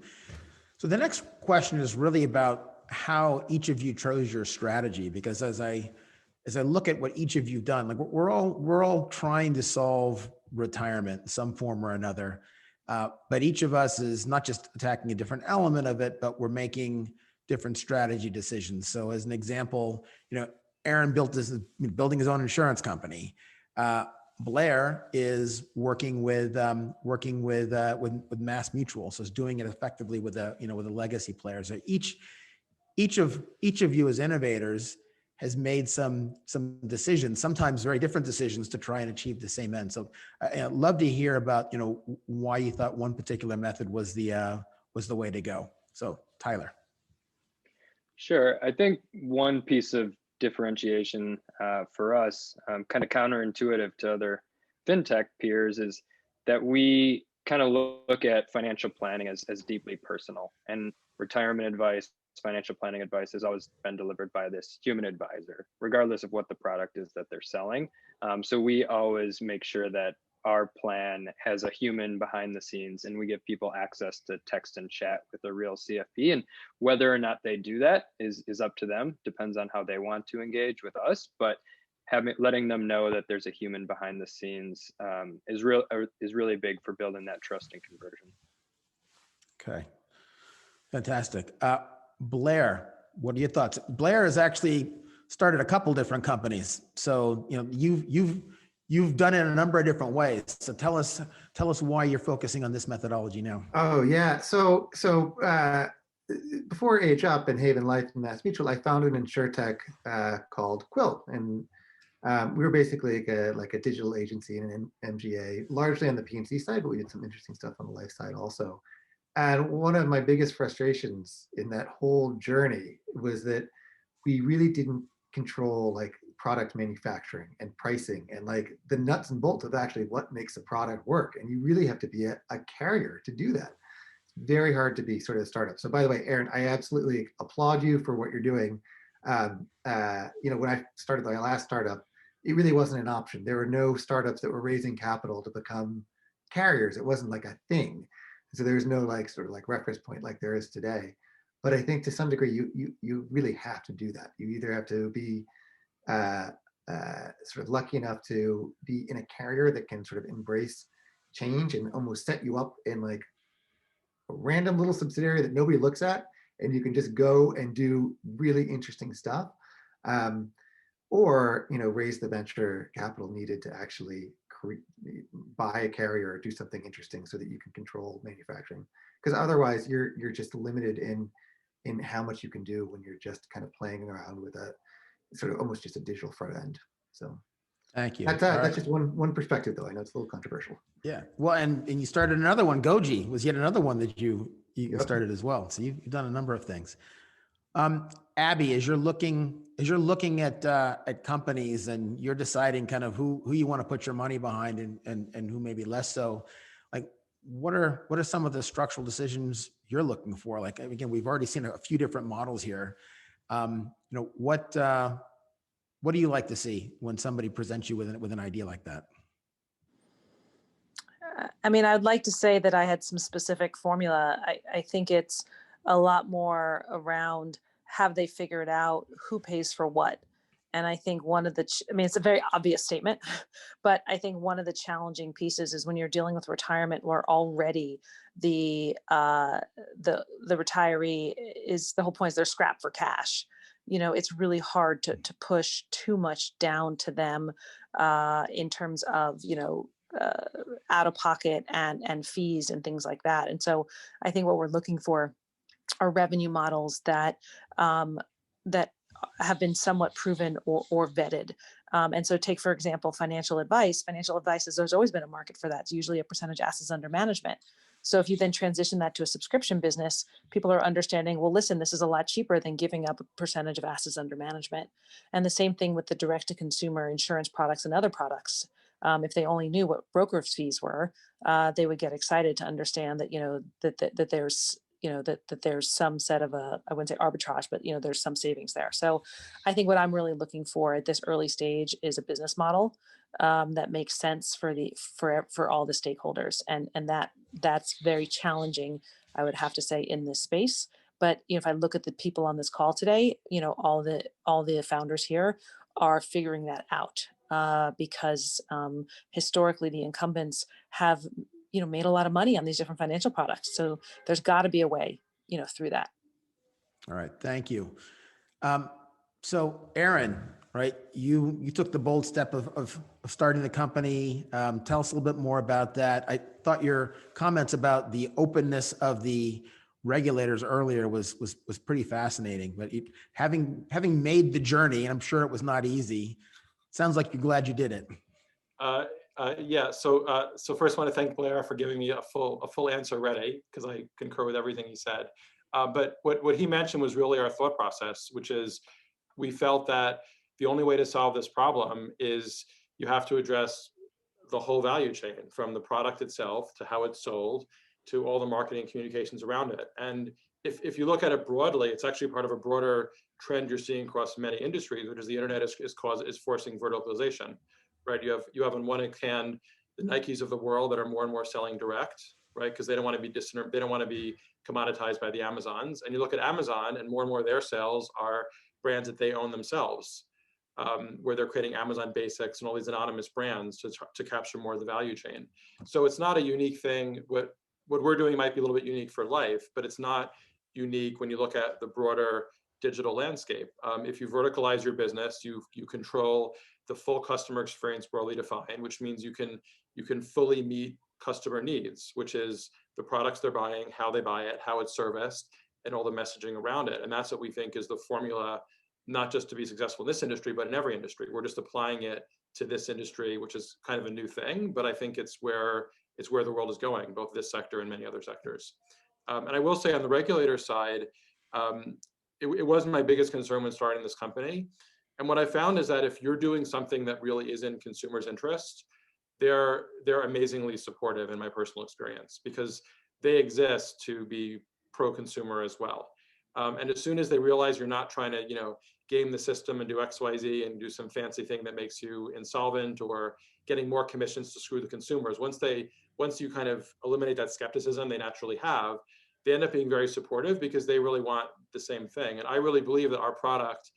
So the next question is really about how each of you chose your strategy, because as I look at what each of you've done, like we're all trying to solve retirement in some form or another, but each of us is not just attacking a different element of it, but we're making different strategy decisions. So as an example, Aaron building his own insurance company. Blair is working with Mass Mutual, so is doing it effectively with a legacy player. So each of you as innovators has made some decisions, sometimes very different decisions, to try and achieve the same end. So I'd love to hear about why you thought one particular method was the way to go. So Tyler. Sure. I think one piece of differentiation for us, kind of counterintuitive to other fintech peers, is that we kind of look at financial planning as deeply personal, and retirement advice, financial planning advice has always been delivered by this human advisor, regardless of what the product is that they're selling. So we always make sure that our plan has a human behind the scenes, and we give people access to text and chat with a real CFP. And whether or not they do that is up to them, depends on how they want to engage with us. But letting them know that there's a human behind the scenes is really big for building that trust and conversion. Okay. Fantastic. Blair, what are your thoughts? Blair has actually started a couple different companies. So, you've done it in a number of different ways. So tell us why you're focusing on this methodology now. Oh yeah. So before Age Up and Haven Life and Mass Mutual, I founded an insurtech called Quilt, and we were basically like a digital agency and an MGA, largely on the P&C side, but we did some interesting stuff on the life side also. And one of my biggest frustrations in that whole journey was that we really didn't control like product manufacturing and pricing and like the nuts and bolts of actually what makes a product work. And you really have to be a carrier to do that. It's very hard to be sort of a startup. So by the way, Aaron, I absolutely applaud you for what you're doing. When I started my last startup, it really wasn't an option. There were no startups that were raising capital to become carriers. It wasn't like a thing. So there's no like sort of like reference point like there is today. But I think to some degree, you really have to do that. You either have to be sort of lucky enough to be in a carrier that can sort of embrace change and almost set you up in like a random little subsidiary that nobody looks at, and you can just go and do really interesting stuff. Or raise the venture capital needed to actually buy a carrier or do something interesting so that you can control manufacturing. Because otherwise, you're just limited in how much you can do when you're just kind of playing around with a sort of almost just a digital front end. So Thank you. that's just one perspective, though. I know it's a little controversial. Yeah. Well, and you started another one. Goji was yet another one that you Yep. started as well. So you've done a number of things. Abby, as you're looking at companies and you're deciding kind of who you want to put your money behind and who maybe less so, like what are some of the structural decisions you're looking for? Like, again, we've already seen a few different models here. What do you like to see when somebody presents you with an idea like that? I mean, I'd like to say that I had some specific formula. I think it's a lot more around, have they figured out who pays for what? And I think one of the, it's a very obvious statement, but I think one of the challenging pieces is when you're dealing with retirement, where already the retiree is, the whole point is they're strapped for cash. It's really hard to push too much down to them in terms of, out of pocket and fees and things like that. And so I think what we're looking for are revenue models that that have been somewhat proven or vetted. And so take, for example, financial advice. Financial advice is, there's always been a market for that. It's usually a percentage assets under management. So if you then transition that to a subscription business, people are understanding, well, listen, this is a lot cheaper than giving up a percentage of assets under management. And the same thing with the direct to consumer insurance products and other products. If they only knew what brokerage fees were, they would get excited to understand that, that there's, that there's some set of I wouldn't say arbitrage, but, there's some savings there. So I think what I'm really looking for at this early stage is a business model that makes sense for all the stakeholders. And that's very challenging, I would have to say, in this space. But if I look at the people on this call today, all the founders here are figuring that out because historically the incumbents have made a lot of money on these different financial products. So there's got to be a way through that. All right, thank you. So Aaron, right, you took the bold step of starting the company. Tell us a little bit more about that. I thought your comments about the openness of the regulators earlier was pretty fascinating. But having made the journey, and I'm sure it was not easy, sounds like you're glad you did it. Yeah. So first, I want to thank Blair for giving me a full answer ready, because I concur with everything he said. But what he mentioned was really our thought process, which is we felt that the only way to solve this problem is you have to address the whole value chain, from the product itself to how it's sold to all the marketing communications around it. And if you look at it broadly, it's actually part of a broader trend you're seeing across many industries, which is the internet is forcing verticalization. Right, you have on one hand the Nikes of the world that are more and more selling direct, right? Because they don't want to be they don't want to be commoditized by the Amazons. And you look at Amazon, and more of their sales are brands that they own themselves, where they're creating Amazon Basics and all these anonymous brands to capture more of the value chain. So it's not a unique thing. What we're doing might be a little bit unique for life, but it's not unique when you look at the broader digital landscape. If you verticalize your business, you control the full customer experience broadly defined, which means you can fully meet customer needs, which is the products they're buying, how they buy it, how it's serviced, and all the messaging around it. And that's what we think is the formula, not just to be successful in this industry, but in every industry. We're just applying it to this industry, which is kind of a new thing, but I think it's where the world is going, both this sector and many other sectors. And I will say on the regulator side, it wasn't my biggest concern when starting this company. And what I found is that if you're doing something that really is in consumers' interest, they're amazingly supportive in my personal experience, because they exist to be pro-consumer as well. And as soon as they realize you're not trying to, game the system and do XYZ and do some fancy thing that makes you insolvent, or getting more commissions to screw the consumers. Once you kind of eliminate that skepticism they naturally have, they end up being very supportive because they really want the same thing. And I really believe that our product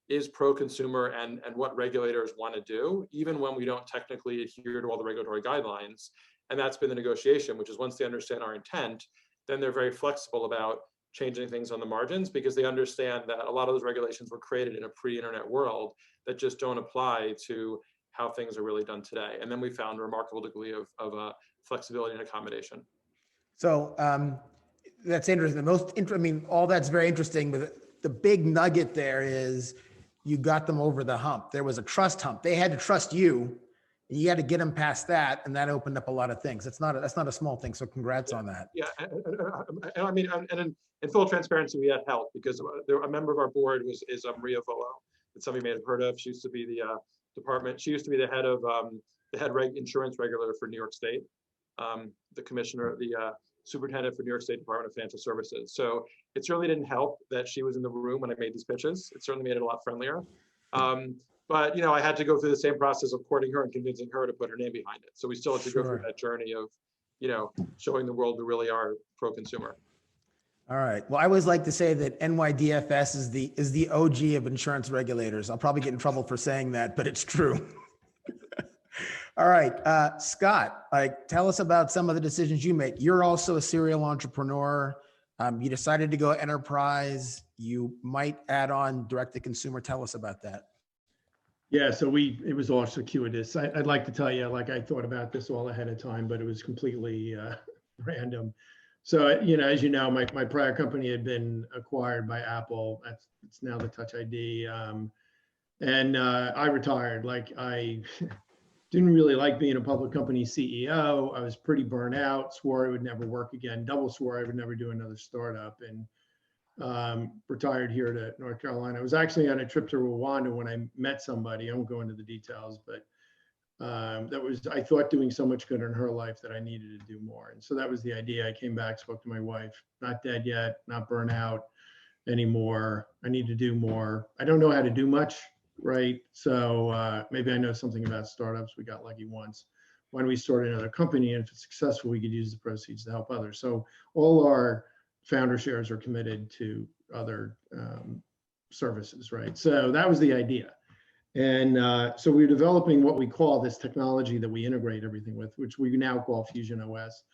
is pro-consumer and what regulators want to do, even when we don't technically adhere to all the regulatory guidelines. And that's been the negotiation, which is once they understand our intent, then they're very flexible about changing things on the margins, because they understand that a lot of those regulations were created in a pre-internet world that just don't apply to how things are really done today. And then we found a remarkable degree of flexibility and accommodation. So that's interesting. I mean, all that's very interesting, but the big nugget there is you got them over the hump. There was a trust hump. They had to trust you, and you had to get them past that, and that opened up a lot of things. That's not a small thing. So congrats on that. Yeah, and I mean, and in full transparency, we had help because a member of our board is Maria Volo, that some of you may have heard of. She used to be the department. She used to be the head of insurance regulator for New York State, the commissioner, the superintendent for New York State Department of Financial Services. So it certainly didn't help that she was in the room when I made these pitches. It certainly made it a lot friendlier. But I had to go through the same process of courting her and convincing her to put her name behind it. So we still had to go through that journey of, showing the world we really are pro-consumer. All right. Well, I always like to say that NYDFS is the OG of insurance regulators. I'll probably get in trouble for saying that, but it's true. All right, Scott, tell us about some of the decisions you make. You're also a serial entrepreneur. You decided to go enterprise. You might add on direct to consumer. Tell us about that. Yeah, so it was all circuitous. I'd like to tell you, I thought about this all ahead of time, but it was completely random. So, as you know, my prior company had been acquired by Apple. It's now the Touch ID. And I retired. I didn't really like being a public company CEO. I was pretty burnt out, swore I would never work again, double swore I would never do another startup, and retired here to North Carolina. I was actually on a trip to Rwanda when I met somebody. I won't go into the details, but I thought doing so much good in her life that I needed to do more. And so that was the idea. I came back, spoke to my wife, not dead yet, not burnt out anymore. I need to do more. I don't know how to do much. Right. So maybe I know something about startups. We got lucky once. Why don't we start another company? And if it's successful, we could use the proceeds to help others. So all our founder shares are committed to other services. Right. So that was the idea. And so we're developing what we call this technology that we integrate everything with, which we now call Fusion OS.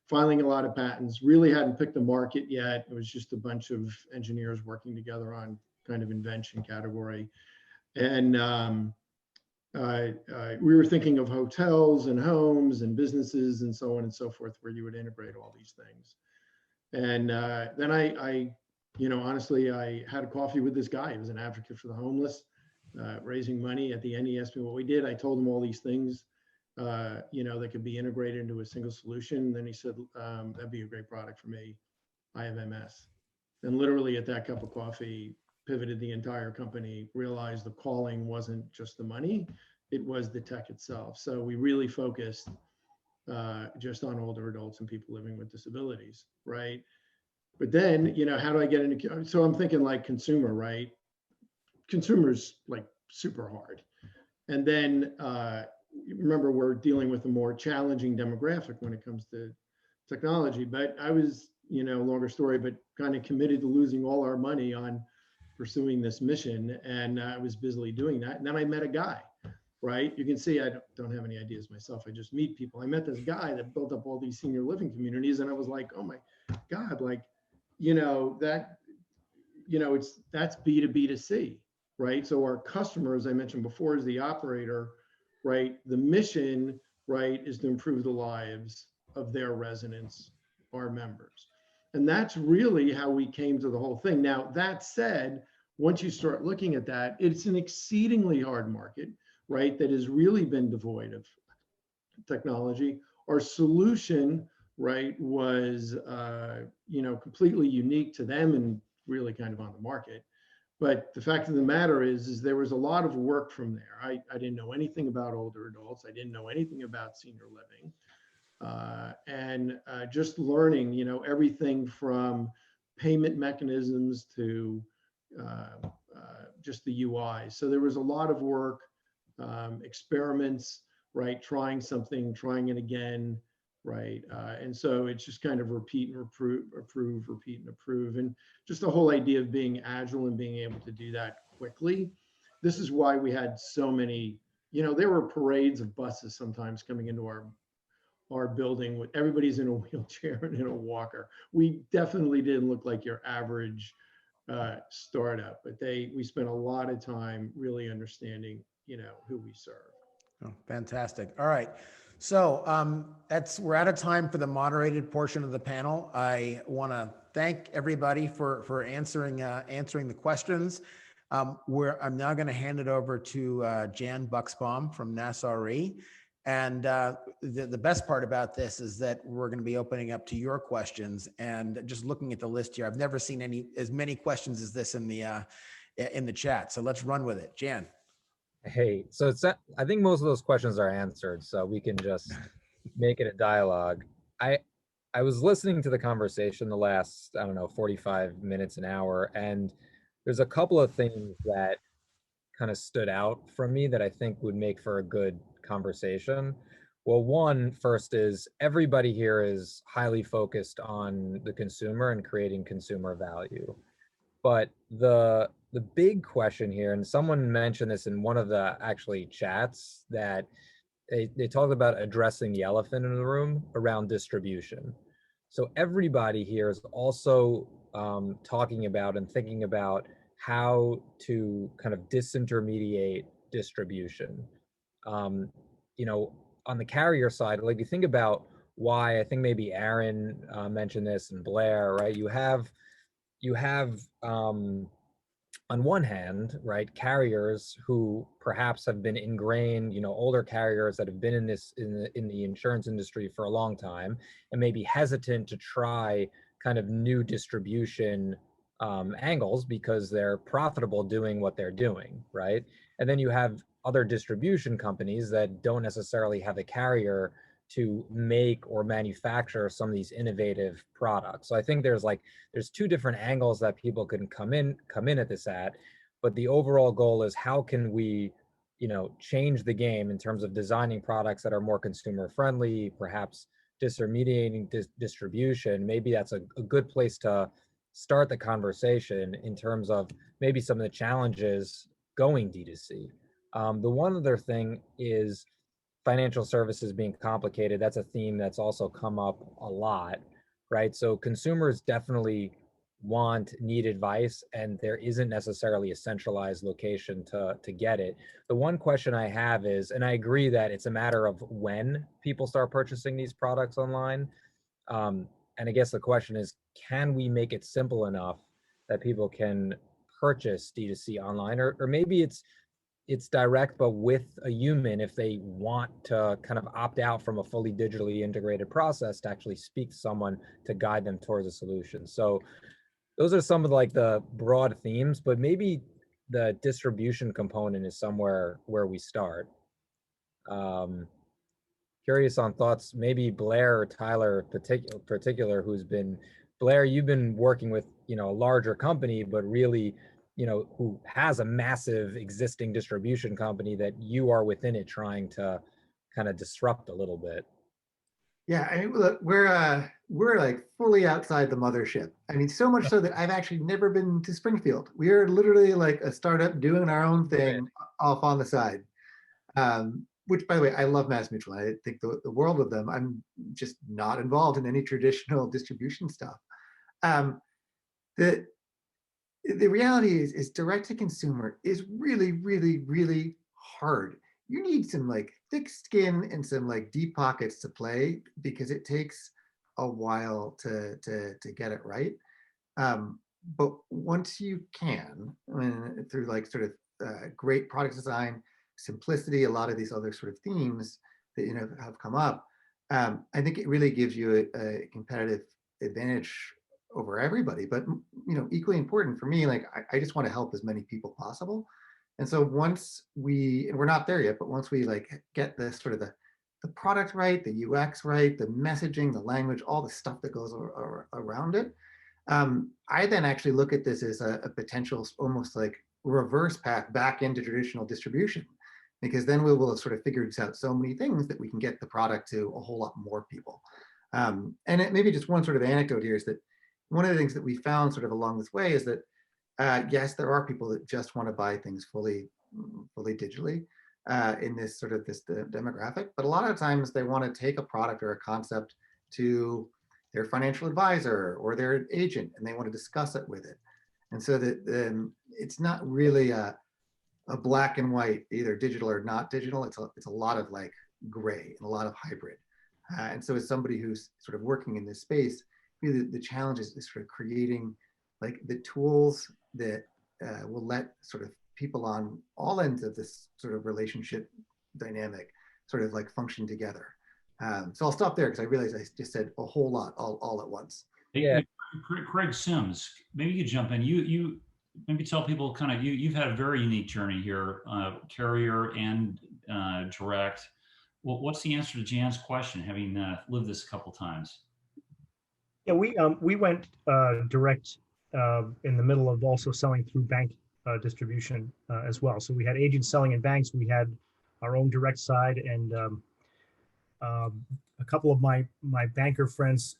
Filing a lot of patents, really hadn't picked the market yet. It was just a bunch of engineers working together on kind of invention category. And we were thinking of hotels and homes and businesses and so on and so forth, where you would integrate all these things. And then I honestly, I had a coffee with this guy. He was an advocate for the homeless, raising money. At the end, he asked me what we did. I told him all these things, that could be integrated into a single solution. And then he said, that'd be a great product for me. I have MS. And literally at that cup of coffee, pivoted the entire company, realized the calling wasn't just the money, it was the tech itself. So we really focused just on older adults and people living with disabilities, right? But then, how do I get into, so I'm thinking consumer, right? Consumer's super hard. And then remember, we're dealing with a more challenging demographic when it comes to technology, but I was, longer story, but kind of committed to losing all our money on pursuing this mission, and I was busily doing that. And then I met a guy, right? You can see I don't have any ideas myself. I just meet people. I met this guy that built up all these senior living communities, and I was like, oh my God, that's B2B to C, right? So our customer, as I mentioned before, is the operator, right? The mission, right, is to improve the lives of their residents, our members. And that's really how we came to the whole thing. Now, that said, once you start looking at that, it's an exceedingly hard market, right? That has really been devoid of technology. Our solution, right, was, completely unique to them and really kind of on the market. But the fact of the matter is there was a lot of work from there. I didn't know anything about older adults. I didn't know anything about senior living. And just learning, everything from payment mechanisms to just the UI. So there was a lot of work, experiments, right? Trying something, trying it again, right? And so it's just kind of repeat and approve, repeat and approve. And just the whole idea of being agile and being able to do that quickly. This is why we had so many, there were parades of buses sometimes coming into our building with everybody's in a wheelchair and in a walker. We definitely didn't look like your average startup, but we spent a lot of time really understanding, who we serve. Oh, fantastic. All right. So we're out of time for the moderated portion of the panel. I want to thank everybody for answering the questions. I'm now going to hand it over to Jan Buxbaum from Nassau Re. And the best part about this is that we're going to be opening up to your questions. And just looking at the list here, I've never seen as many questions as this in the chat. So let's run with it, Jan. Hey, so I think most of those questions are answered, so we can just make it a dialogue. I was listening to the conversation the last, 45 minutes, an hour, and there's a couple of things that kind of stood out from me that I think would make for a good conversation. Well, one first is everybody here is highly focused on the consumer and creating consumer value. But the big question here, and someone mentioned this in one of the actually chats, that they talked about addressing the elephant in the room around distribution. So everybody here is also talking about and thinking about how to kind of disintermediate distribution. On the carrier side, like you think about why, I think maybe Aaron mentioned this and Blair, right? You have on one hand, right, carriers who perhaps have been ingrained, older carriers that have been in the insurance industry for a long time and maybe hesitant to try kind of new distribution angles because they're profitable doing what they're doing, right? And then you have other distribution companies that don't necessarily have a carrier to make or manufacture some of these innovative products. So I think there's two different angles that people can come in at this at, but the overall goal is how can we, change the game in terms of designing products that are more consumer friendly, perhaps disintermediating distribution. Maybe that's a good place to start the conversation in terms of maybe some of the challenges going D2C. The one other thing is financial services being complicated. That's a theme that's also come up a lot, right? So consumers definitely need advice, and there isn't necessarily a centralized location to get it. The one question I have is, and I agree that it's a matter of when people start purchasing these products online. And I guess the question is, can we make it simple enough that people can purchase D2C online, or maybe it's direct, but with a human if they want to kind of opt out from a fully digitally integrated process to actually speak to someone to guide them towards a solution. So those are some of the broad themes, but maybe the distribution component is somewhere where we start. Curious on thoughts, maybe Blair or Tyler particular, Blair, you've been working with, a larger company, but really, who has a massive existing distribution company that you are within it trying to kind of disrupt a little bit. Yeah, I mean, look, we're like fully outside the mothership. I mean, so much so that I've actually never been to Springfield. We are literally like a startup doing our own thing off on the side. Which, by the way, I love MassMutual. I think the world of them. I'm just not involved in any traditional distribution stuff. The reality is direct to consumer is really, really, really hard. You need some thick skin and some deep pockets to play, because it takes a while to get it right. But once you can, through great product design, simplicity, a lot of these other sort of themes that have come up, I think it really gives you a competitive advantage over everybody. But equally important for me, I just want to help as many people possible. And so once we're not there yet, but once we get the sort of the product right, the UX right, the messaging, the language, all the stuff that goes around it, I then actually look at this as a potential almost reverse path back into traditional distribution, because then we will have sort of figured out so many things that we can get the product to a whole lot more people. And it, maybe just one sort of anecdote here is that one of the things that we found sort of along this way is that, yes, there are people that just want to buy things fully digitally in this sort of this demographic, but a lot of times they want to take a product or a concept to their financial advisor or their agent, and they want to discuss it with it. And so that it's not really a black and white, either digital or not digital. It's a lot of like gray and a lot of hybrid. And so as somebody who's sort of working in this space, really the challenge is sort of creating like the tools that will let sort of people on all ends of this sort of relationship dynamic sort of like function together. So I'll stop there because I realize I just said a whole lot all at once. Hey, Craig Sims, maybe you jump in. You maybe tell people kind of you've had a very unique journey here, carrier and direct. Well, what's the answer to Jan's question, having lived this a couple times? Yeah, we went direct in the middle of also selling through bank distribution as well. So we had agents selling in banks. We had our own direct side, and a couple of my banker friends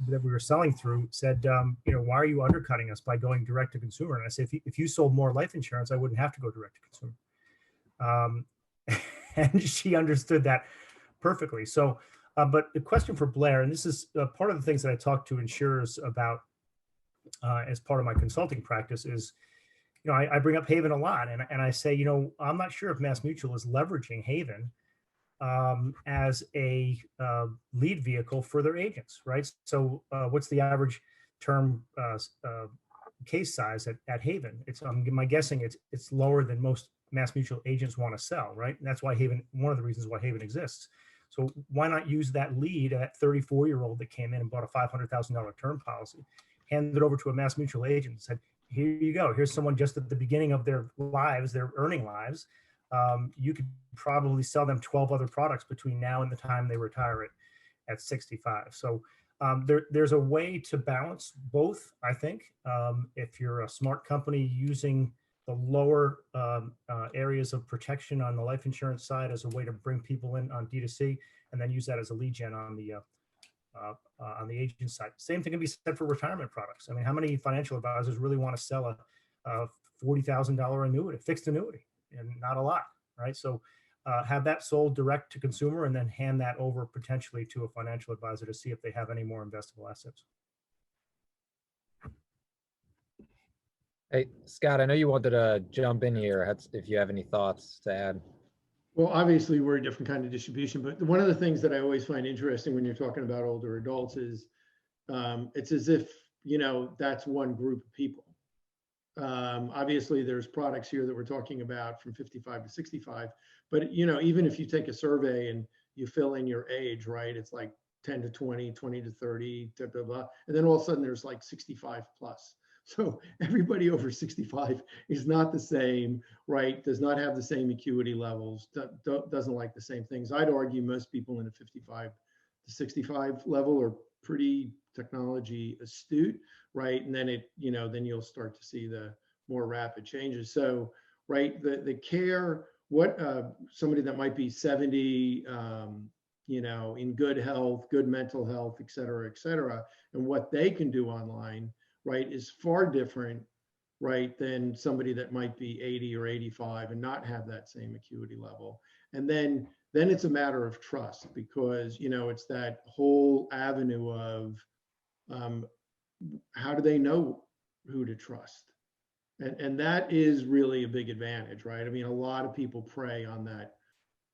that we were selling through said, why are you undercutting us by going direct to consumer? And I said, if you sold more life insurance, I wouldn't have to go direct to consumer. And she understood that perfectly. So, but the question for Blair, and this is part of the things that I talk to insurers about as part of my consulting practice is, I bring up Haven a lot, and I say, I'm not sure if MassMutual is leveraging Haven as a lead vehicle for their agents, right? So what's the average term case size at Haven? It's my guessing it's lower than most MassMutual agents want to sell, right? And that's why Haven, one of the reasons why Haven exists. So why not use that lead, that 34-year-old that came in and bought a $500,000 term policy, hand it over to a MassMutual agent and said, here you go. Here's someone just at the beginning of their lives, their earning lives. You could probably sell them 12 other products between now and the time they retire at 65. So there's a way to balance both, I think. If you're a smart company using the lower areas of protection on the life insurance side as a way to bring people in on D2C, and then use that as a lead gen on the agent side. Same thing can be said for retirement products. I mean, how many financial advisors really want to sell a $40,000 annuity, fixed annuity? And not a lot, right? So have that sold direct to consumer and then hand that over potentially to a financial advisor to see if they have any more investable assets. Hey, Scott, I know you wanted to jump in here if you have any thoughts to add. Well, obviously we're a different kind of distribution, but one of the things that I always find interesting when you're talking about older adults is it's as if, that's one group of people. Obviously there's products here that we're talking about from 55 to 65, but even if you take a survey and you fill in your age, right, it's like 10 to 20, 20 to 30, blah, blah, blah. And then all of a sudden there's like 65 plus. So everybody over 65 is not the same, right? Does not have the same acuity levels, doesn't like the same things. I'd argue most people in the 55 to 65 level are pretty technology astute, right? And then then you'll start to see the more rapid changes. So, right, the care, what somebody that might be 70, in good health, good mental health, et cetera, and what they can do online, right, is far different, right, than somebody that might be 80 or 85 and not have that same acuity level. And then it's a matter of trust, because it's that whole avenue of how do they know who to trust, and that is really a big advantage, right? I mean, a lot of people prey on that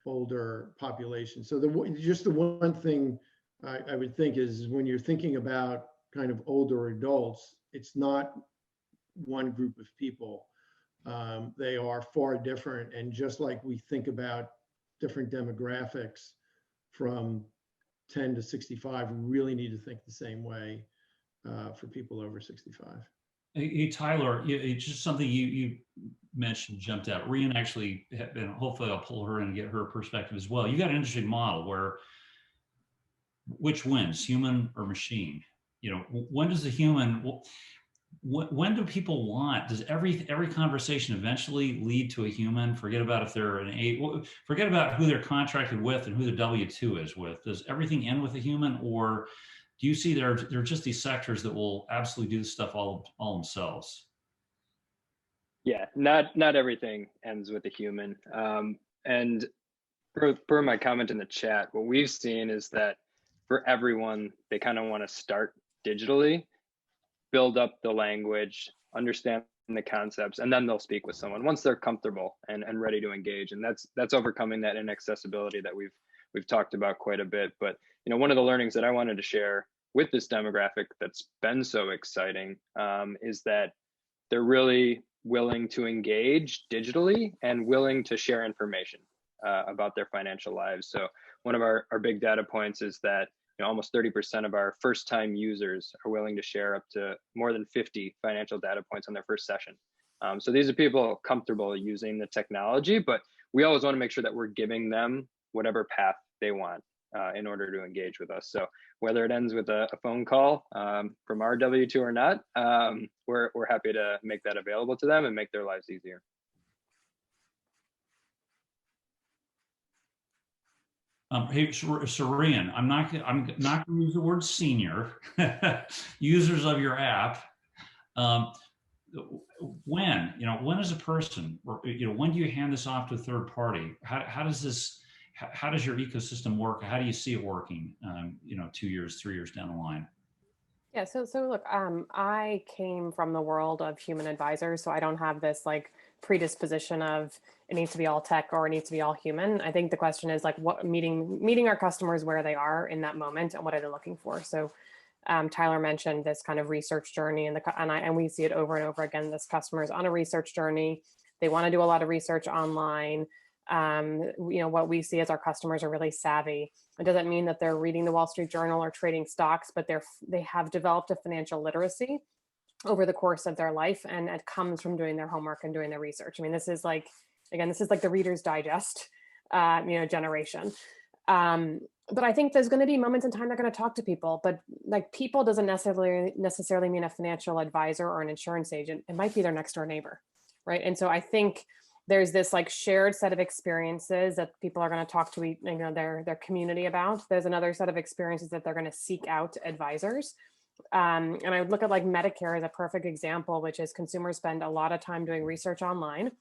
older population. So the one thing I would think is, when you're thinking about kind of older adults, it's not one group of people. They are far different. And just like we think about different demographics from 10 to 65, we really need to think the same way for people over 65. Hey, Tyler, it's just something you mentioned jumped out. Rian actually, and hopefully I'll pull her in and get her perspective as well. You got an interesting model where which wins, human or machine? When does the human, when do people want? Does every conversation eventually lead to a human? Forget about if they're forget about who they're contracted with and who the W-2 is with. Does everything end with a human, or do you see there are just these sectors that will absolutely do this stuff all themselves? Yeah, not everything ends with a human. And per my comment in the chat, what we've seen is that for everyone, they kind of want to start digitally, build up the language, understand the concepts, and then they'll speak with someone once they're comfortable and ready to engage. And that's overcoming that inaccessibility that we've talked about quite a bit. But one of the learnings that I wanted to share with this demographic that's been so exciting is that they're really willing to engage digitally and willing to share information about their financial lives. So one of our big data points is that almost 30% of our first-time users are willing to share up to more than 50 financial data points on their first session. So these are people comfortable using the technology, but we always want to make sure that we're giving them whatever path they want in order to engage with us. So whether it ends with a phone call from our W-2 or not, we're happy to make that available to them and make their lives easier. Hey, Sarian, I'm not going to use the word senior. Users of your app. When as a person, when do you hand this off to a third party? How does your ecosystem work? How do you see it working? 2 years, 3 years down the line. Yeah, so look, I came from the world of human advisors, so I don't have this like predisposition of it needs to be all tech or it needs to be all human. I think the question is like what meeting our customers where they are in that moment and what are they looking for. So Tyler mentioned this kind of research journey and we see it over and over again. This customer is on a research journey. They want to do a lot of research online. What we see as our customers are really savvy. It doesn't mean that they're reading the Wall Street Journal or trading stocks, but they have developed a financial literacy over the course of their life, and it comes from doing their homework and doing their research. I mean, this is like the Reader's Digest, generation. But I think there's going to be moments in time they're going to talk to people, but like people doesn't necessarily mean a financial advisor or an insurance agent. It might be their next door neighbor, right? And so I think there's this like shared set of experiences that people are going to talk to their community about. There's another set of experiences that they're going to seek out advisors. And I would look at like Medicare as a perfect example, which is consumers spend a lot of time doing research online.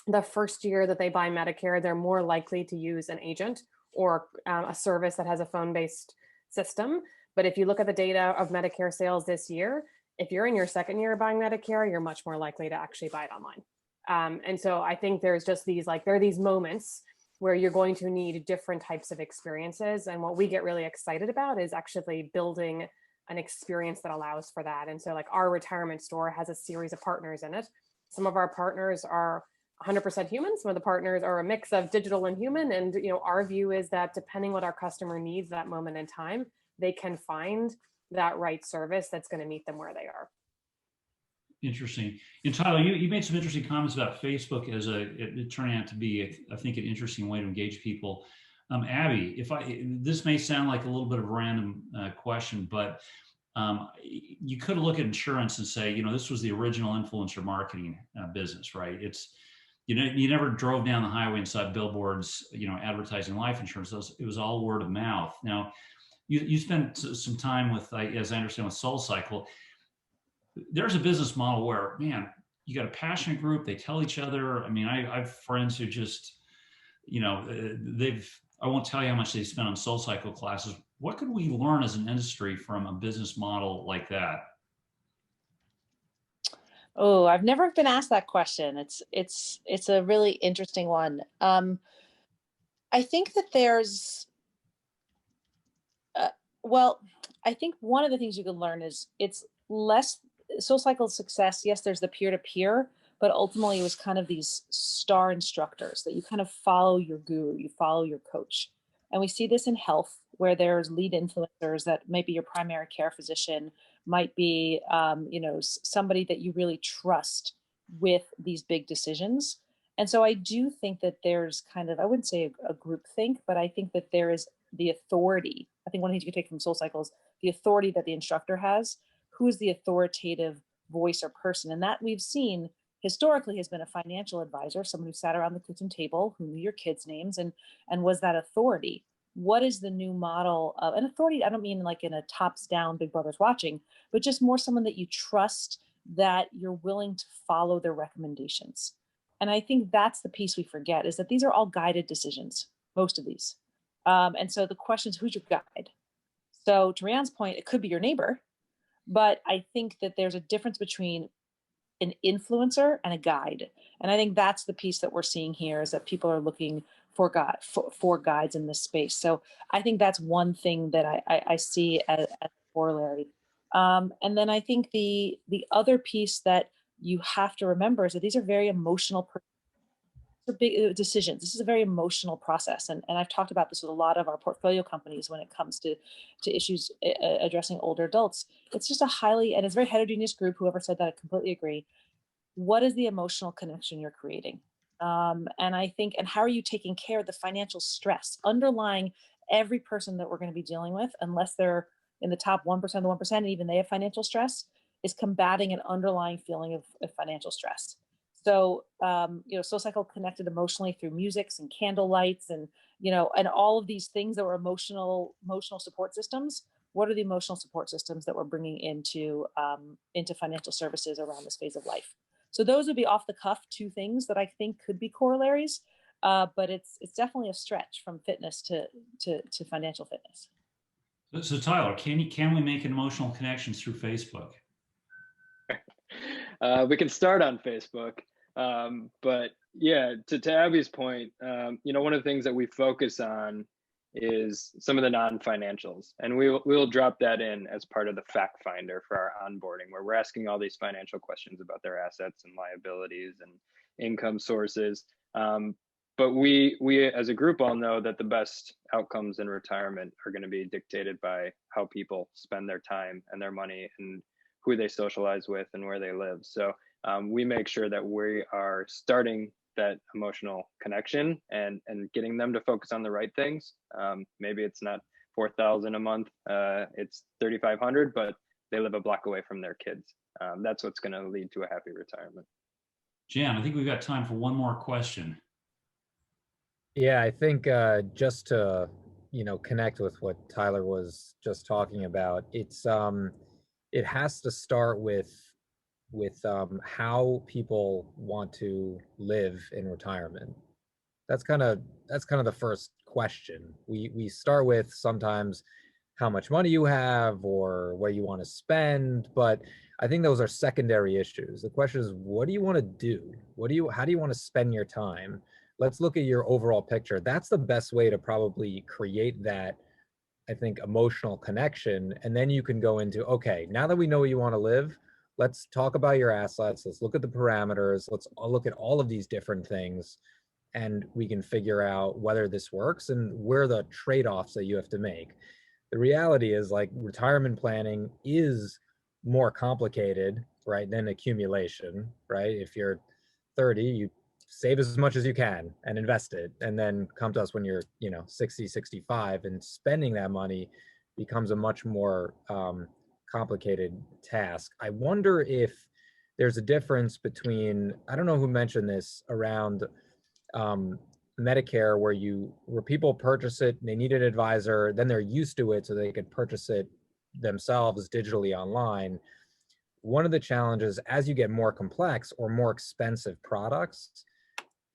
The first year that they buy Medicare, they're more likely to use an agent or a service that has a phone-based system. But if you look at the data of Medicare sales this year, if you're in your second year of buying Medicare, you're much more likely to actually buy it online. And so I think there's just there are these moments where you're going to need different types of experiences. And what we get really excited about is actually building an experience that allows for that. And so like our retirement store has a series of partners in it. Some of our partners are 100% human. Some of the partners are a mix of digital and human. And our view is that depending what our customer needs that moment in time, they can find that right service that's going to meet them where they are. Interesting. And Tyler, you made some interesting comments about Facebook as it turning out to be, I think, an interesting way to engage people. Abby, this may sound like a little bit of a random question, but you could look at insurance and say, this was the original influencer marketing business, right? You never drove down the highway and saw billboards, advertising life insurance. It was all word of mouth. Now, you spent some time with, as I understand, with SoulCycle. There's a business model where, man, you got a passionate group. They tell each other. I mean, I have friends who just, I won't tell you how much they spend on SoulCycle classes. What could we learn as an industry from a business model like that? Oh, I've never been asked that question. It's a really interesting one. I think that there's, I think one of the things you can learn is it's less SoulCycle's success. Yes, there's the peer-to-peer, but ultimately it was kind of these star instructors that you kind of follow your guru, you follow your coach. And we see this in health where there's lead influencers that might be your primary care physician, might be, somebody that you really trust with these big decisions. And so I do think that there's kind of, I wouldn't say a group think, but I think that there is the authority. I think one of the things you can take from SoulCycle is the authority that the instructor has. Who is the authoritative voice or person. And that we've seen historically has been a financial advisor, someone who sat around the kitchen table, who knew your kids' names and was that authority. What is the new model of an authority? I don't mean like in a tops down, big brother's watching, but just more someone that you trust, that you're willing to follow their recommendations. And I think that's the piece we forget, is that these are all guided decisions, most of these. And so the question is, who's your guide? So to Rhiannon's point, it could be your neighbor, but I think that there's a difference between an influencer and a guide. And I think that's the piece that we're seeing here, is that people are looking for guides in this space. So I think that's one thing that I see as a corollary. And then I think the other piece that you have to remember is that these are very emotional big decisions. This is a very emotional process. And I've talked about this with a lot of our portfolio companies when it comes to issues addressing older adults. It's just and it's a very heterogeneous group. Whoever said that, I completely agree. What is the emotional connection you're creating? And I think, and how are you taking care of the financial stress underlying every person that we're going to be dealing with, unless they're in the top 1% of the 1%, and even they have financial stress, is combating an underlying feeling of financial stress. So, SoulCycle connected emotionally through musics and candle lights and all of these things that were emotional support systems. What are the emotional support systems that we're bringing into financial services around this phase of life? So those would be off the cuff 2 things that I think could be corollaries, but it's definitely a stretch from fitness to financial fitness. So Tyler, can we make emotional connections through Facebook? We can start on Facebook. But yeah, to Abby's point, one of the things that we focus on is some of the non-financials, and we'll drop that in as part of the fact finder for our onboarding, where we're asking all these financial questions about their assets and liabilities and income sources. But we as a group all know that the best outcomes in retirement are going to be dictated by how people spend their time and their money and who they socialize with and where they live. So we make sure that we are starting that emotional connection and getting them to focus on the right things. Maybe it's not $4,000 a month, it's $3,500, but they live a block away from their kids. That's what's going to lead to a happy retirement. Jan, I think we've got time for one more question. Yeah, I think just to connect with what Tyler was just talking about, it has to start with how people want to live in retirement. That's kind of the first question. We start with sometimes how much money you have or what you want to spend, but I think those are secondary issues. The question is, what do you want to do? How do you want to spend your time? Let's look at your overall picture. That's the best way to probably create that, I think, emotional connection. And then you can go into, okay, now that we know where you want to live, let's talk about your assets. Let's look at the parameters. Let's look at all of these different things, and we can figure out whether this works and where the trade-offs that you have to make. The reality is, like, retirement planning is more complicated, right, than accumulation, right? If you're 30, you save as much as you can and invest it, and then come to us when you're 60, 65, and spending that money becomes a much more complicated task. I wonder if there's a difference between, I don't know who mentioned this, around Medicare, where people purchase it, they need an advisor, then they're used to it so they could purchase it themselves digitally online. One of the challenges as you get more complex or more expensive products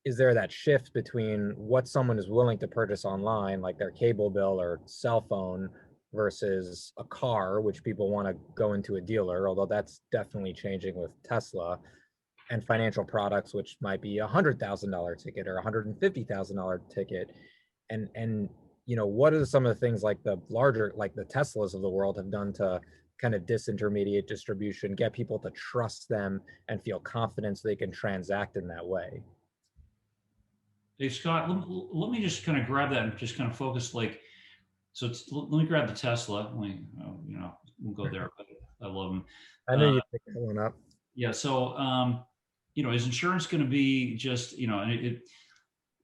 is there that shift between what someone is willing to purchase online, like their cable bill or cell phone, versus a car, which people want to go into a dealer, although that's definitely changing with Tesla, and financial products, which might be $100,000 ticket or $150,000 ticket. And what are some of the things like the larger, like the Teslas of the world have done to kind of disintermediate distribution, get people to trust them and feel confident so they can transact in that way? Hey, Scott, let me just kind of grab that and just kind of focus, let me grab the Tesla. We'll go there. I love them. I know you picked that one up. Yeah. So, is insurance going to be just,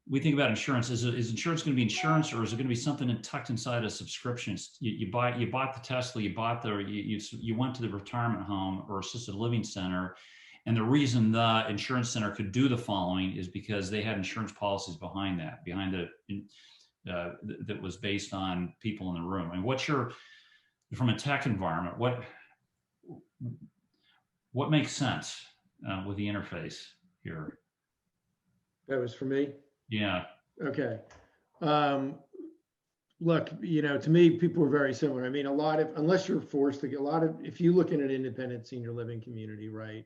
we think about insurance, is insurance going to be insurance, or is it going to be something tucked inside a subscription? You bought the Tesla, you went to the retirement home or assisted living center, and the reason the insurance center could do the following is because they had insurance policies behind that was based on people in the room. I mean, from a tech environment, what makes sense with the interface here? That was for me. Yeah. Okay. Look, to me, people are very similar. I mean, unless you're forced to get if you look at an independent senior living community, right?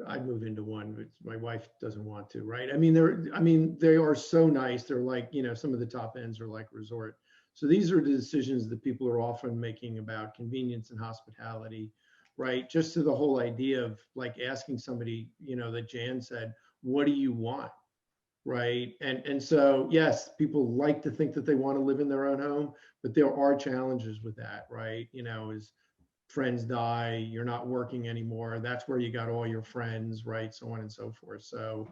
I'd move into one, but my wife doesn't want to, right? I mean, they are so nice. They're like, some of the top ends are like resort. So these are the decisions that people are often making about convenience and hospitality, right? Just to the whole idea of like asking somebody, that Jan said, what do you want? Right. And so, yes, people like to think that they want to live in their own home, but there are challenges with that, right? As friends die, you're not working anymore. That's where you got all your friends, right? So on and so forth. So,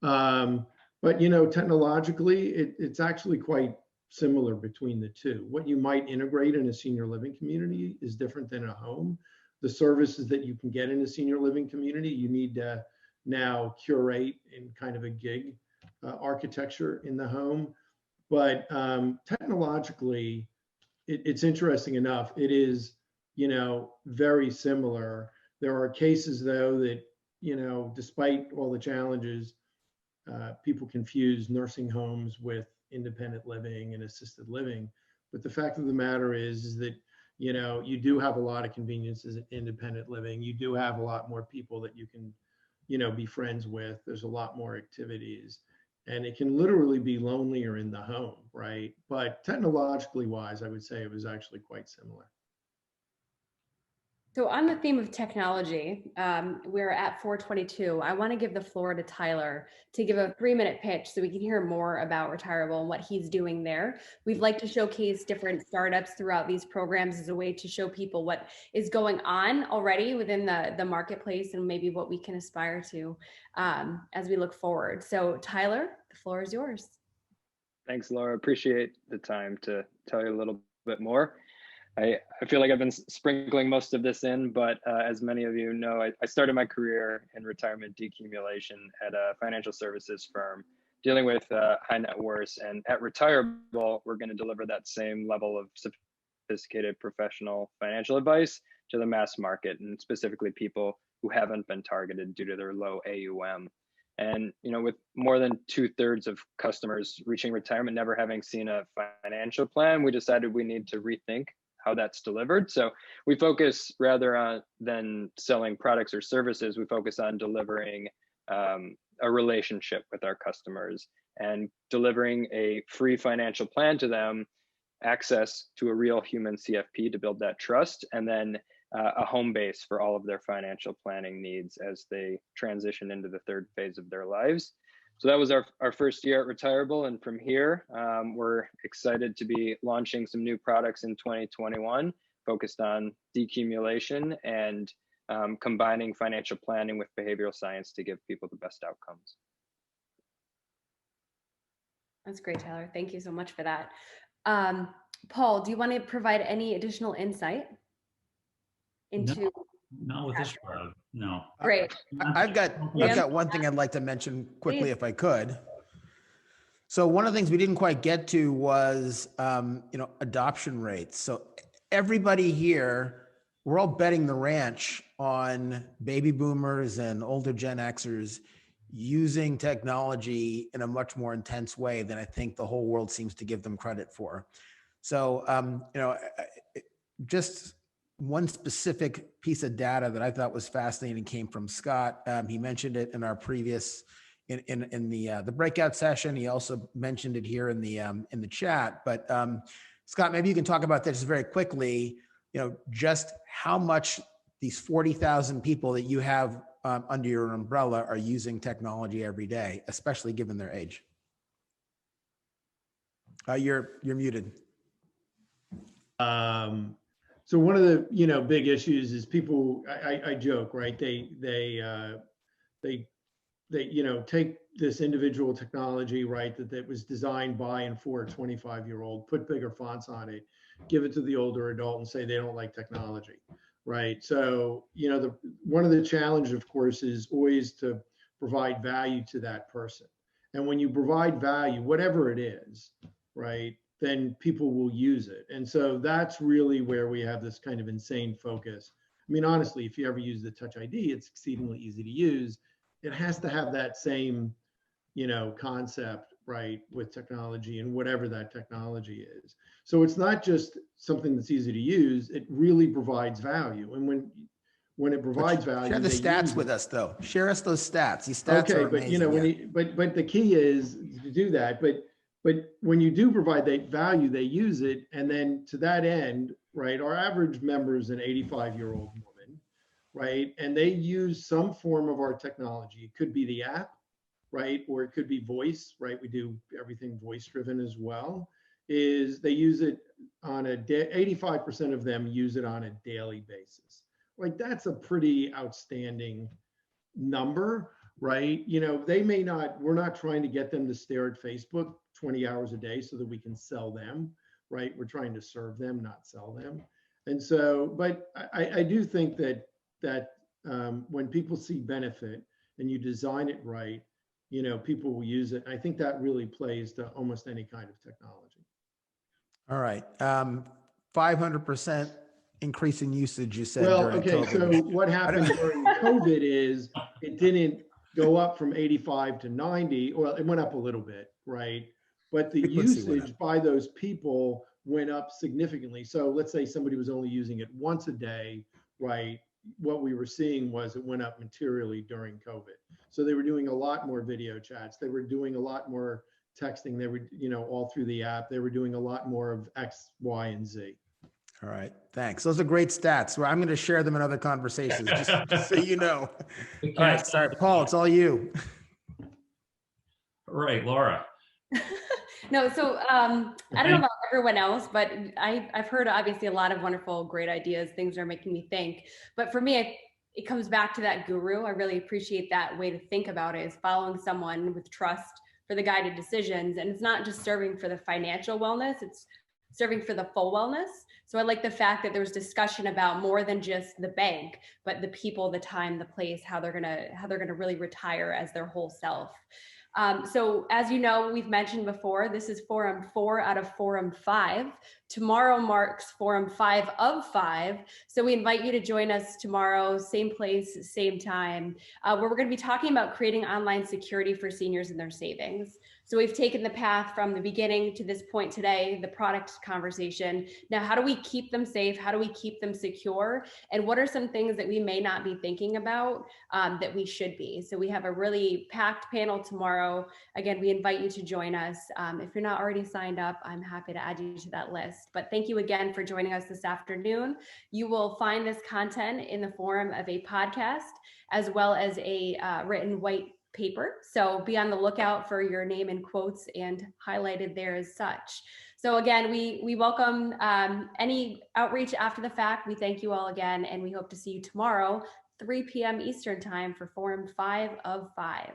but technologically, it's actually quite similar between the two. What you might integrate in a senior living community is different than a home. The services that you can get in a senior living community, you need to now curate in kind of a gig architecture in the home. But technologically, it's interesting enough. It is, very similar. There are cases, though, that, despite all the challenges, people confuse nursing homes with independent living and assisted living. But the fact of the matter is that, you do have a lot of conveniences in independent living. You do have a lot more people that you can, be friends with. There's a lot more activities. And it can literally be lonelier in the home, right? But technologically wise, I would say it was actually quite similar. So on the theme of technology, we're at 4:22. I want to give the floor to Tyler to give a 3-minute pitch so we can hear more about Retirable and what he's doing there. We'd like to showcase different startups throughout these programs as a way to show people what is going on already within the marketplace and maybe what we can aspire to as we look forward. So Tyler, the floor is yours. Thanks, Laura. Appreciate the time to tell you a little bit more. I feel like I've been sprinkling most of this in, but as many of you know, I started my career in retirement decumulation at a financial services firm dealing with high net worths. And at Retirable, we're going to deliver that same level of sophisticated professional financial advice to the mass market, and specifically people who haven't been targeted due to their low AUM. And with more than 2/3 of customers reaching retirement never having seen a financial plan, we decided we need to rethink how that's delivered. So we focus rather than selling products or services, we focus on delivering a relationship with our customers and delivering a free financial plan to them, access to a real human CFP to build that trust, and then a home base for all of their financial planning needs as they transition into the third phase of their lives. So that was our first year at Retirable, and from here, we're excited to be launching some new products in 2021, focused on decumulation and combining financial planning with behavioral science to give people the best outcomes. That's great, Tyler. Thank you so much for that. Paul, do you want to provide any additional insight into? Not with this crowd, no. Great. I've got one thing I'd like to mention quickly, if I could. So one of the things we didn't quite get to was, adoption rates. So everybody here, we're all betting the ranch on baby boomers and older Gen Xers using technology in a much more intense way than I think the whole world seems to give them credit for. So, just one specific piece of data that I thought was fascinating came from Scott. He mentioned it in our previous, in the breakout session. He also mentioned it here in the chat. But Scott, maybe you can talk about this very quickly. Just how much these 40,000 people that you have under your umbrella are using technology every day, especially given their age. You're muted. So one of the big issues is people. I joke, right? They take this individual technology, right, that was designed by and for a 25-year-old, put bigger fonts on it, give it to the older adult and say they don't like technology, right? So, one of the challenges, of course, is always to provide value to that person. And when you provide value, whatever it is, right, then people will use it. And so that's really where we have this kind of insane focus. I mean, honestly, if you ever use the Touch ID, it's exceedingly easy to use. It has to have that same, concept, right, with technology and whatever that technology is. So it's not just something that's easy to use, it really provides value. And when it provides value, share the stats with us though. Share us those stats. These stats are amazing. but the key is to do that. But when you do provide that value, they use it. And then to that end, right, our average member is an 85-year-old woman, right? And they use some form of our technology. It could be the app, right? Or it could be voice, right? We do everything voice driven as well. Is they use it on 85% of them use it on a daily basis. Like that's a pretty outstanding number, right? They may not, we're not trying to get them to stare at Facebook 20 hours a day so that we can sell them, right? We're trying to serve them, not sell them. And so, but I do think that when people see benefit and you design it right, people will use it. I think that really plays to almost any kind of technology. All right. 500% increase in usage, you said. Well, during okay. COVID. So what happened during COVID is it didn't go up from 85 to 90. Well, it went up a little bit, right? But the usage by those people went up significantly. So let's say somebody was only using it once a day, right? What we were seeing was it went up materially during COVID. So they were doing a lot more video chats. They were doing a lot more texting. They were, all through the app. They were doing a lot more of X, Y, and Z. All right. Thanks. Those are great stats. Well, I'm going to share them in other conversations, just so you know. All right. Sorry, Paul, it's all you. All right, Laura. No, so I don't know about everyone else, but I've heard obviously a lot of wonderful, great ideas, things that are making me think. But for me, it comes back to that guru. I really appreciate that way to think about it, is following someone with trust for the guided decisions. And it's not just serving for the financial wellness, it's serving for the full wellness. So I like the fact that there was discussion about more than just the bank, but the people, the time, the place, how they're gonna really retire as their whole self. So as you know, we've mentioned before, this is Forum 4 out of Forum 5. Tomorrow marks Forum 5 of 5. So we invite you to join us tomorrow, same place, same time, where we're going to be talking about creating online security for seniors and their savings. So we've taken the path from the beginning to this point today, the product conversation. Now, how do we keep them safe? How do we keep them secure? And what are some things that we may not be thinking about that we should be? So we have a really packed panel tomorrow. Again, we invite you to join us. If you're not already signed up, I'm happy to add you to that list. But thank you again for joining us this afternoon. You will find this content in the form of a podcast, as well as a written white paper. So be on the lookout for your name in quotes and highlighted there as such. So again, we welcome any outreach after the fact. We thank you all again, and we hope to see you tomorrow, 3 p.m. Eastern time for Forum 5 of 5.